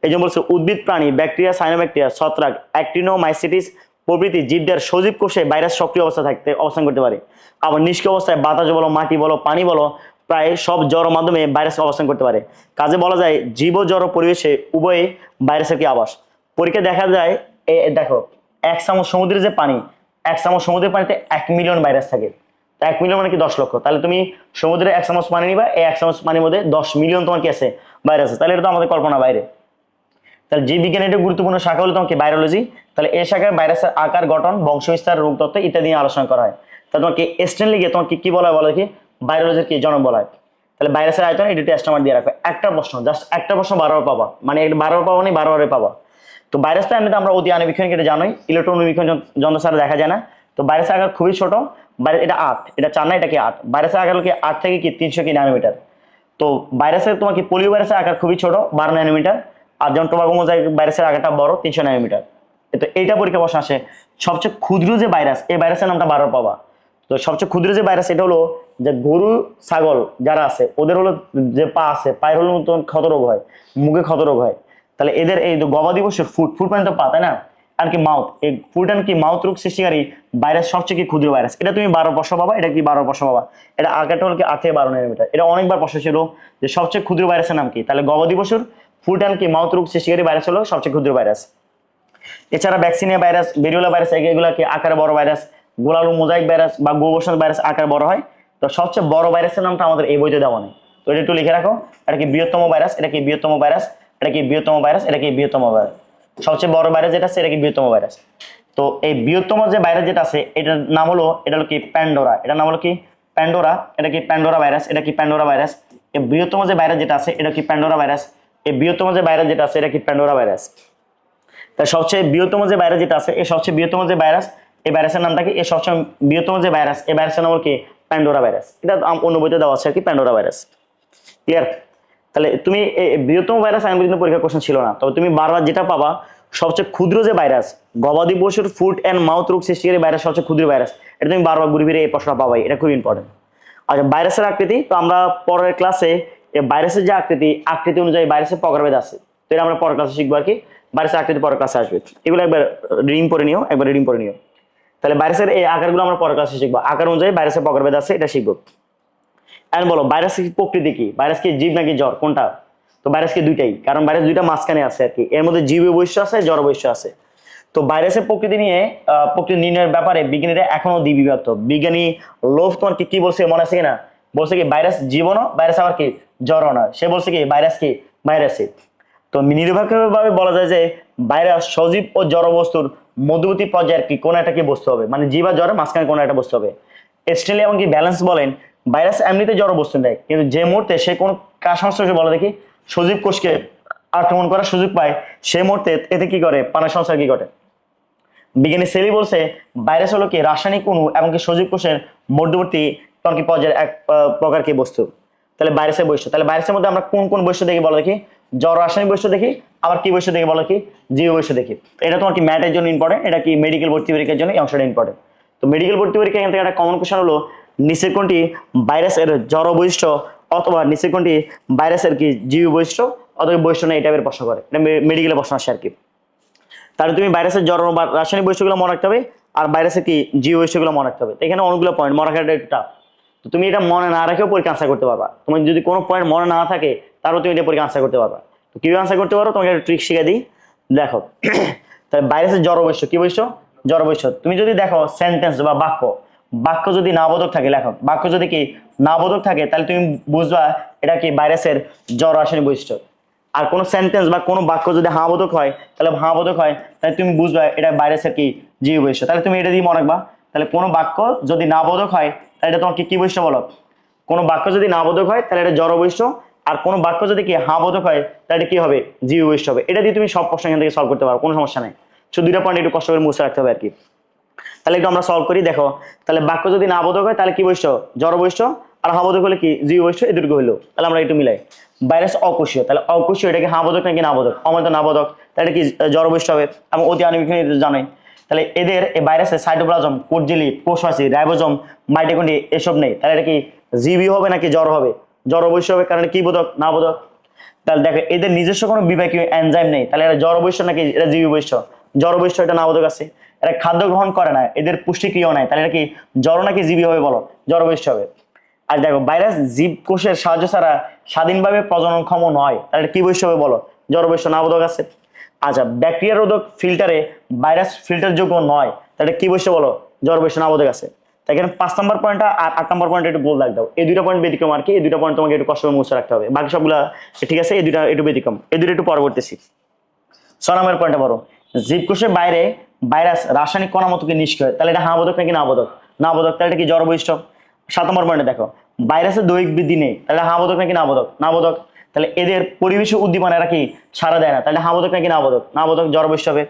এই জন্য বলছে উদ্ভিদ, প্রাণী, ব্যাকটেরিয়া, সাইনোব্যাকটেরিয়া, ছত্রাক, অ্যাক্টিনোমাইসিটিস প্রভৃতি জীবদের সজীব কোষে ভাইরাস সক্রিয় অবস্থা থাকতে অবস্থান করতে পারে। আবার নিষ্ক্রিয় অবস্থায় বাতাস বলো, মাটি বলো, পানি বলো, প্রায় সব জড় মাধ্যমে ভাইরাস অবস্থান করতে পারে। কাজে বলা যায় জীব ও জড় পরিবেশে উভয়ে ভাইরাসের কি আবাস। পরীক্ষা দেখা যায় দেখো 1 চামচ সমুদ্রের যে পানি, 1 চামচ সমুদ্রের পানিতে 1 মিলিয়ন ভাইরাস থাকে। 1 মিলিয়ন মানে কি 10 লক্ষ। তাহলে তুমি সমুদ্রে 1 চামচ পানি নিবা, এই 1 চামচ পানির মধ্যে 10 মিলিয়ন তোমার কি আছে? ভাইরাস আছে। তাহলে এটা তো আমাদের কল্পনা বাইরে। তাহলে জীব বিজ্ঞানের একটা গুরুত্বপূর্ণ শাখা হলো তোমাকে বায়োলজি। তাহলে এই শাখায় ভাইরাসের আকার, গঠন, বংশবিস্তার, রোগ তত্ত্ব ইত্যাদি নিয়ে আলোচনা করা হয়। তাহলে তোমাকে স্ট্যানলিকে তোমাকে কি বলা হয় বলো দেখি? বায়োলজির কি জনক বলা হয়। তাহলে ভাইরাসের আয়তন এটা টেস্ট নাম্বার দিয়ে রাখবে। একটা প্রশ্ন, জাস্ট একটা প্রশ্ন 12বার পাবা, মানে 12বার পাবা না, 12বারে পাবা। তো ভাইরাসটা এমনিতে আমরা অতি আণবিক এটা জানোই, ইলেকট্রন নিরীক্ষণ যন্ত্র ছাড়া দেখা যায় না। তো ভাইরাসের আকার খুবই ছোট। এটা 8, এটা 4 না, এটা কি 8। ভাইরাসের আকার কি 8 থেকে কি 300 কি ন্যানোমিটার। তো ভাইরাসের তোমার কি পোলিও ভাইরাসের আকার খুবই ছোট, 12 ন্যানোমিটার। আর যেমন টোবাকো মোজাইক ভাইরাসের আকারটা বড়, 300 ন্যানোমিটার। তো এইটা পরীক্ষা প্রশ্ন আসে। সবচেয়ে ক্ষুদ্র যে ভাইরাস, এই ভাইরাসের নামটা 12 পাবা। তো সবচেয়ে ক্ষুদ্র যে ভাইরাস এটা হলো যে গরু ছাগল যারা আছে ওদের হলো যে পা আছে, পায়ের হলো ক্ষত রোগ হয়, মুখে ক্ষত রোগ হয়। তাহলে এদের এই গবাদি পশুর ফুট মানে তো পা, তাই না? আর কি মাউথ, এই ফুট অ্যান্ড কি মাউথ রোগ সৃষ্টিকারী ভাইরাস সবচেয়ে কি ক্ষুদ্র ভাইরাস। এটা তুমি 12 প্রশ্ন পাবা। এটা কি 12 প্রশ্ন পাবা। এটা আকারটা হলো কি 8 থেকে 12 ন্যানোমিটার। এটা অনেকবার প্রশ্ন ছিল যে সবচেয়ে ক্ষুদ্র ভাইরাসের নাম কি। তাহলে গবাদি পশুর ফুট অ্যান্ড কি মাউথ রোগ সৃষ্টিকারী ভাইরাস হলো সবচেয়ে ক্ষুদ্র ভাইরাস। এছাড়া ভ্যাকসিনিয়া ভাইরাস, ভেরিওলা ভাইরাস, এগুলো কি আকারে বড় ভাইরাস। গোলালু মোজাইক ভাইরাস বা গোবর্ষণ ভাইরাস আকারে বড় হয়। তো সবচেয়ে বড় ভাইরাসের নামটা আমাদের এই বইতে দেওয়া নেই। তো এটা একটু লিখে রাখো। এটা কি বৃহত্তম ভাইরাস, এটা কি বৃহত্তম ভাইরাস, এটা কি বৃহত্তম ভাইরাস, এটা কি বৃহত্তম ভাইরাস। সবচেয়ে বড় ভাইরাস যেটা আছে এটা কি বৃহত্তম ভাইরাস। তো এই বৃহত্তম যে ভাইরাস যেটা আছে এটার নাম হলো, এটা হলো কি প্যান্ডোরা। এটার নাম হলো কি প্যান্ডোরা। এটা কি প্যান্ডোরা ভাইরাস, এটা কি প্যান্ডোরা ভাইরাস। এই বৃহত্তম যে ভাইরাস যেটা আছে এটা কি প্যান্ডোরা ভাইরাস। এই বৃহত্তম যে ভাইরাস যেটা আছে এটা কি প্যান্ডোরা ভাইরাস। তাই সবচেয়ে বৃহত্তম যে ভাইরাস যেটা আছে, এই সবচেয়ে বৃহত্তম যে ভাইরাস, এই ভাইরাসের নামটা কি? এই সবচেয়ে বৃহত্তম যে ভাইরাস, এই ভাইরাসের নাম হলো কি প্যান্ডোরা ভাইরাস। এটা অন্য বইতে দেওয়া আছে আর কি, প্যান্ডোরা ভাইরাস। ক্লিয়ার? তাহলে তুমি বৃহত্তম ভাইরাস আমি কিন্তু পরীক্ষার কোশ্চেন ছিল না, তবে তুমি বারবার যেটা পাবা সবচেয়ে ক্ষুদ্র যে ভাইরাস, গবাদি পশুর ফুট অ্যান্ড মাউথ রোগ সৃষ্টিকারী ভাইরাস সবচেয়ে ক্ষুদ্র ভাইরাস। এটা তুমি বারবার ঘুরে ফিরে এই প্রশ্নটা পাবাই, এটা খুব ইম্পর্টেন্ট। আচ্ছা, ভাইরাসের আকৃতি, তো আমরা পরের ক্লাসে ভাইরাসের যে আকৃতি অনুযায়ী ভাইরাসের প্রকারভেদ আছে, তো এটা আমরা পরের ক্লাসে শিখবো আর কি। ভাইরাসের আকৃতি পরের ক্লাসে আসবে, এগুলো একবার রিডিং করে নিও, একবার রিডিং করে নিও। তাহলে ভাইরাসের এই আকারগুলো আমরা পরের ক্লাসে শিখবো, আকার অনুযায়ী ভাইরাসের প্রকারভেদ আছে, এটা শিখবো। এখন বলো ভাইরাসের প্রকৃতি কি, ভাইরাস কি জীব নাকি জ্বর, কোনটা? তো ভাইরাস কি দুইটাই, কারণ ভাইরাস দুইটা মাঝখানে আছে আর কি, এর মধ্যে জীবীয় বৈশিষ্ট্য আছে, জড় বৈশিষ্ট্য আছে। তো ভাইরাসের প্রকৃতি নিয়ে প্রকৃতি নির্ণয়ের ব্যাপারে বিজ্ঞানীরা এখনো দ্বিবিভক্ত। বিজ্ঞানী লোভ তোমার কি বলছে মনে আছে কিনা? বলছে কি ভাইরাস জীবনও, ভাইরাস আবার কি জ্বরও নয়। সে বলছে কি ভাইরাসই। তো নিরপেক্ষভাবে বলা যায় যে ভাইরাস সজীব ও জড় বস্তুর মধ্যবর্তী পর্যায়ের কি কোন একটা কি বস্তু হবে, মানে জীব আর জ্বরের মাঝখানে কোন একটা বস্তু হবে। স্টেনলি এবং কি ব্যালেন্স বলেন ভাইরাস এমনিতে জড় বস্তু নেয়, কিন্তু যে মুহূর্তে সে কোন কার সংস্পর্শে বলে দেখি সজীব কোষকে আক্রমণ করার সুযোগ পায়, সেই মুহূর্তে এতে কি করে প্রাণের সংসার কি ঘটে। বিজ্ঞানী সেলি বলছে ভাইরাস হলো কি রাসায়নিক অণু এবং কি সজীব কোষের মধ্যবর্তী কি পর্যায়ের এক প্রকার কি বস্তু। তাহলে ভাইরাসের বৈশিষ্ট্য, তাহলে ভাইরাসের মধ্যে আমরা কোন কোন বৈশিষ্ট্য দেখি বলো দেখি? জড় রাসায়নিক বৈশিষ্ট্য দেখি, আবার কি বৈশিষ্ট্য দেখি বলো কি? জীব বৈশিষ্ট্য দেখি। এটা তোমার কি ম্যাথের জন্য ইম্পর্টেন্ট, এটা কি মেডিকেল ভর্তি পরীক্ষার জন্য এই অংশটা ইম্পর্টেন্ট। তো মেডিকেল ভর্তি পরীক্ষা এখান থেকে একটা কমন কোশ্চেন হলো নিচের কোনটি ভাইরাসের জড় বৈশিষ্ট্য অথবা নিচের কোনটি ভাইরাসের কি জীব বৈশিষ্ট্য অথবা বৈশিষ্ট্য নেই, এই টাইপের প্রশ্ন করে, এটা মেডিকেলে প্রশ্ন আসে আর কি। তাহলে তুমি ভাইরাসের জড় বা রাসায়নিক বৈশিষ্ট্যগুলো মনে রাখতে হবে, আর ভাইরাসের কি জীব বৈশিষ্ট্যগুলো মনে রাখতে হবে। এখানে অনেকগুলো পয়েন্ট মনে রাখাটা একটু টাফ। তো তুমি এটা মনে না রেখেও পরীক্ষা আনসার করতে পারবা। তোমার যদি কোনো পয়েন্ট মনে না থাকে তারও তুমি এটা পরীক্ষা আনসার করতে পারবা। তো কিভাবে আনসার করতে পারো তোমাকে একটা ট্রিক শিখে দিই, দেখো। তাহলে ভাইরাসের জড় বৈশিষ্ট্য, কি বৈশিষ্ট্য? জড় বৈশিষ্ট্য। তুমি যদি দেখো সেন্টেন্স বা বাক্য যদি নাবোধক থাকে, লেখো বাক্য যদি কি নাবোধক থাকে, তাহলে তুমি বুঝবা এটা কি ভাইরাসের জড় রাসায়নিক বৈশিষ্ট্য। আর কোনো সেন্টেন্স বা কোনো বাক্য যদি হাবোধক হয়, তাহলে তুমি বুঝবা এটা ভাইরাসের কি জীব বৈশিষ্ট্য। তাহলে তুমি এটা দিয়ে মনে রাখবা। তাহলে কোনো বাক্য যদি নাবোধক হয় তাহলে এটা তোমার কি বৈশিষ্ট্য বলো? কোনো বাক্য যদি নাবোধক হয় তাহলে এটা জড় বৈশিষ্ট্য, আর কোনো বাক্য যদি কি হাবোধক হয় তাহলে এটা কি হবে? জীব বৈশিষ্ট্য হবে। এটা দিয়ে তুমি সব প্রশ্ন এখান থেকে সলভ করতে পারো, কোনো সমস্যা নেই। শুধু দুইটা পয়েন্ট একটু কষ্ট করে মুছে রাখতে হবে আর কি। তাহলে একটু আমরা সলভ করি, দেখো। তাহলে বাক্য যদি নাবোধক হয় তাহলে কি বৈশিষ্ট্য? জড় বৈশিষ্ট্য, আর হাবোধক হলে কি জীব বৈশিষ্ট্য, এটুকু হইলো। তাহলে আমরা একটু মিলাই। ভাইরাস অকোষীয়, তাহলে অকোষীয় এটা কি হাবোধক নাকি নাবোধক? অমৃত নাবোধক, তাহলে কি জড় বৈশিষ্ট্য হবে এবং অতি আণবিক জানাই। তাহলে এদের এই ভাইরাসের সাইটোপ্লাজম, কোষ ঝিল্লি, কোষবাসী, রাইবোজোম, মাইটোকন্ড্রিয়া এসব নেই, তাহলে এটা কি জীবী হবে নাকি জড় হবে? জড় বৈশিষ্ট্য হবে, কারণ কি বোধক? নাবোধক। তাহলে দেখো এদের নিজস্ব কোনো বিপাকীয় এনজাইম নেই, তাহলে এটা জড় বৈশিষ্ট্য নাকি এটা জীবী বৈশিষ্ট্য? জড় বৈশিষ্ট্য, এটা নাবোধক আছে। এরা খাদ্য গ্রহণ করে না, এদের পুষ্টিক্রিয়া নাই, তাহলে এটা কি জড় নাকি জীবী হবে বলো? জড় বৈশিষ্ট্য হবে। আর দেখো ভাইরাস জীব কোষের সাহায্য ছাড়া স্বাধীনভাবে প্রজননক্ষম নয়, তাহলে কি বৈশিষ্ট্য হবে বলো? জড় বৈশিষ্ট্য, নাবোধক আছে। আচ্ছা, ব্যাকটেরিয়া রোধক ফিল্টারে ভাইরাস ফিল্টার যোগ্য নয়, তাহলে কি বৈশিষ্ট্য বলো? জড় বৈশিষ্ট্য, নাবোধক আছে। তাই এখানে 5 নম্বর পয়েন্টটা আর 8 নম্বর পয়েন্ট একটু বল দাও। এই দুইটা পয়েন্ট ব্যতিক্রম আর কি, এই দুইটা পয়েন্ট তোমাকে একটু কষ্ট করে মুছে রাখতে হবে, বাকি সবগুলা ঠিক আছে, এই দুইটা একটু ব্যতিক্রম, এই দুইটা একটু পরবর্তী। 6 নম্বর পয়েন্টটা বড়, জীবকোষের বাইরে ভাইরাস রাসায়নিক কণা মতো কি নিষ্ক্রিয়, তাহলে এটা হাবোধক নাকি নাবোধক? নাবোধক, তাহলে এটা কি জড় বৈশিষ্ট্য। 7 নম্বর পয়েন্টে দেখো ভাইরাসের দৈহিক বৃদ্ধি নেই, তাহলে হাবোধক নাকি নাবোধক? নাবোধক। তাহলে এদের পরিবেশে উদ্দীপনা এরা কি সাড়া দেয় না, তাহলে হাবোধক নাকি নাবোধক? নাবোধক, জড় বৈশিষ্ট্য হবে।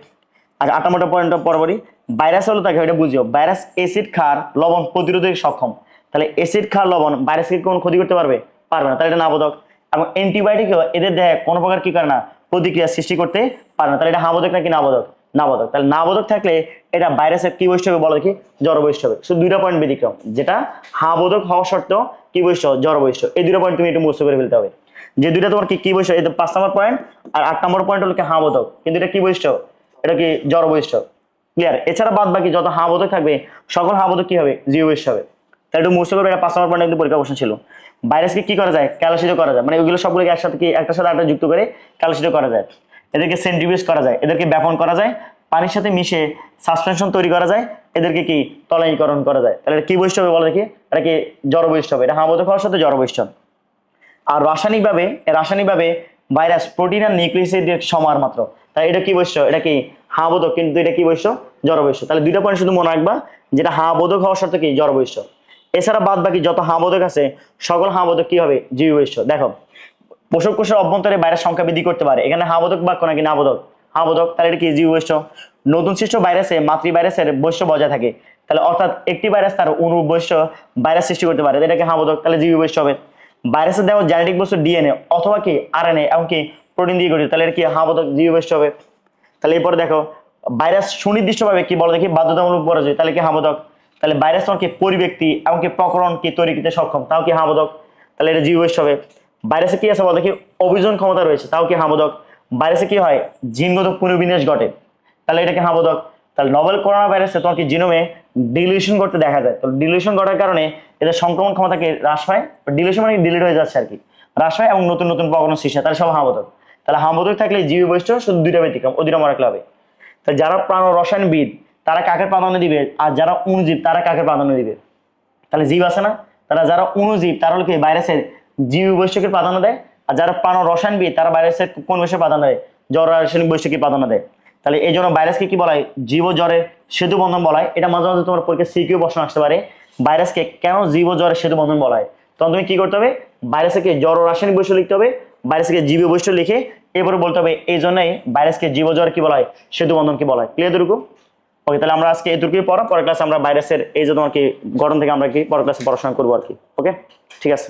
আর 8 নম্বর পয়েন্টটা পরবর্তী, ভাইরাস হলো তাকে এটা বুঝিও ভাইরাস অ্যাসিড ক্ষার লবণ প্রতিরোধে সক্ষম, তাহলে অ্যাসিড ক্ষার লবণ ভাইরাসকে কোনো ক্ষতি করতে পারবে? পারবে না, তাহলে এটা নাবোধক। এবং অ্যান্টিবায়োটিকও এদের দেহে কোনো প্রকার কি করে না, প্রতিক্রিয়া সৃষ্টি করতে পারে না, তাহলে এটা হাবোধক নাকি নাবোধক? নাবোধক। তাহলে নাবোধক থাকলে এটা ভাইরাসের কি বৈশিষ্ট্য হবে বলো দেখি? জড় বৈশিষ্ট্য হবে। শুধু দুইটা পয়েন্ট ব্যতিক্রম, যেটা হাবোধক হওয়া সত্ত্বেও কি বৈশিষ্ট্য? জড় বৈশিষ্ট্য। এই দুটো পয়েন্ট তুমি একটু মুছে করে ফেলতে হবে, যে দুইটা তোমার কি বৈশিষ্ট্য। এই 5 নম্বর পয়েন্ট আর 8 নম্বর পয়েন্ট হলো কি হাবোধক, কিন্তু এটা কি বৈশিষ্ট্য? এটা কি জড় বৈশিষ্ট্য। ক্লিয়ার? এছাড়া বাদ বাকি যত হাবোধক থাকবে সকল হাবোধক কি হবে? জীব বৈশিষ্ট্য হবে। তাহলে একটু মুছে করবে, এটা 5 নম্বর পয়েন্ট একটু পরীক্ষা কোশ্চেন ছিল। ভাইরাসকে কি করা যায়? ক্যালসিত করা যায়, মানে ওইগুলো সবগুলোকে একসাথে কি একটার সাথে আরেকটা যুক্ত করে ক্যালসিত করা যায়। এদেরকে সেন্ট্রিফিউজ করা যায়, এদেরকে ব্যাপন করা যায়, পানির সাথে মিশে সাসপেনশন তৈরি করা যায়, এদেরকে কি তলায়ীকরণ করা যায়। তাহলে এটা কি বৈশিষ্ট্য হবে বলো দেখি? এটা কি জড় বৈশিষ্ট্য হবে, এটা হাবোধক হওয়ার সাথে জড় বৈশিষ্ট্য। আর রাসায়নিকভাবে ভাইরাস প্রোটিন আর নিউক্লিয়াসের সমার মাত্র, তাই এটা কি বৈশিষ্ট্য? এটা কি হাবোধক, কিন্তু এটা কি বৈশিষ্ট্য? জড় বৈশিষ্ট্য। তাহলে দুইটা পয়েন্ট শুধু মনে রাখবা, যেটা হাবোধক হওয়ার সাথে কি জড় বৈশিষ্ট্য। এছাড়া বাদ বাকি যত হাবোধক আছে সকল হাবোধক কি হবে? জীব বৈশিষ্ট্য। দেখো পোষক কোষের অভ্যন্তরে ভাইরাস সংখ্যা বৃদ্ধি করতে পারে, এখানে হাবোধক বাক্য নাকি নাবোধক? হাবোধক। তাহলে এটা কি জীব বৈশিষ্ট্য। নতুন সৃষ্ট ভাইরাসে মাতৃ ভাইরাসের বৈশিষ্ট্য বজায় থাকে, তাহলে অর্থাৎ একটি ভাইরাস তার অনুরূপ বৈশিষ্ট্য ভাইরাস সৃষ্টি করতে পারে, এটাকে হাবোধক, তাহলে জীব বৈশিষ্ট্য হবে। ভাইরাসের দেওয়া জেনেটিক বস্তু ডিএনএ অথবা কি আরএনএ এমনকি প্রোটিন দিয়ে গঠিত, তাহলে এটা কি হাবোধক, জীব বৈশিষ্ট্য হবে। তাহলে এরপরে দেখো ভাইরাস সুনির্দিষ্টভাবে কি বলো দেখি বাধ্যতামূলক পরাজয়, তাহলে কি হাবোধক। তাহলে ভাইরাস তোমার কি পরিব্যক্তি এমনকি প্রকরণ কি তৈরি করতে সক্ষম, তাও কি হাবোধক। তাহলে এটা জীব বৈশিষ্ট্য হবে। ভাইরাসে কি আছে বলো দেখি অভিযোজন ক্ষমতা রয়েছে, তাও কি হাবোধক। ভাইরাসে কি হয় জিনগত পুনর্বিন্যাস ঘটে, তাহলে এটা কি হাবোধক। তাহলে নভেল করোনা ভাইরাসে তোমার কি জিনোমে ডিলিউশন করতে দেখা যায়, তো ডিলিউশন ঘটার কারণে এদের সংক্রমণ ক্ষমতাকে হ্রাস পায়, ডিলিউশন মানে ডিলিট হয়ে যাচ্ছে আর কি, হ্রাস পায় এবং নতুন নতুন প্রকরণ সৃষ্টি হয়, তাহলে সব হাবোধক। তাহলে হাবোধক থাকলে জীব বৈশিষ্ট্য শুধু দুইটা ব্যতিক্রম, অধীনম রাখলে হবে। তাহলে যারা প্রাণ রসায়নবিদ তারা কাকে প্রাধান্য দিবে, আর যারা অণুজীব তারা কাকে প্রাধান্য দিবে। তাহলে জীব আছে না, তারা যারা অণুজীব তারা হলো কি ভাইরাসের জীব বৈশিষ্ট্যকে প্রাধান্য দেয়, আর যারা প্রাণ রসায়নবিদ তারা ভাইরাসের কোন বৈশিষ্ট্য প্রাধান্য দেয়, জ্বর রাসায়নিক বৈশিষ্ট্যকে প্রাধান্য দেয়। তাহলে এই জন্য ভাইরাসকে কি বলা হয়, জীব ও জ্বরের সেতু বন্ধন বলা হয়। এটা মাঝে মাঝে তোমার পরীক্ষা সিকিউ প্রশ্ন আসতে পারে, ভাইরাসকে কেন জীব ও জ্বরের সেতু বন্ধন বলা হয়। তখন তুমি কি করতে হবে, ভাইরাসকে জ্বর ও রাসায়নিক বৈশিষ্ট্য লিখতে হবে, ভাইরাসকে জীবীয় বৈশিষ্ট্য লিখে এরপরে বলতে হবে এই জন্যই ভাইরাসকে জীব ও জ্বর কি বলা হয়, সেতু বন্ধন কি বলা হয়। ক্লিয়ার এতটুকু? ওকে, তাহলে আমরা আজকে এতটুকুই পড়া, পরের ক্লাসে আমরা ভাইরাসের এই যে তোমার কি গঠন থেকে আমরা কি পরের ক্লাসে পড়াশোনা করবো আর কি। ওকে, ঠিক আছে।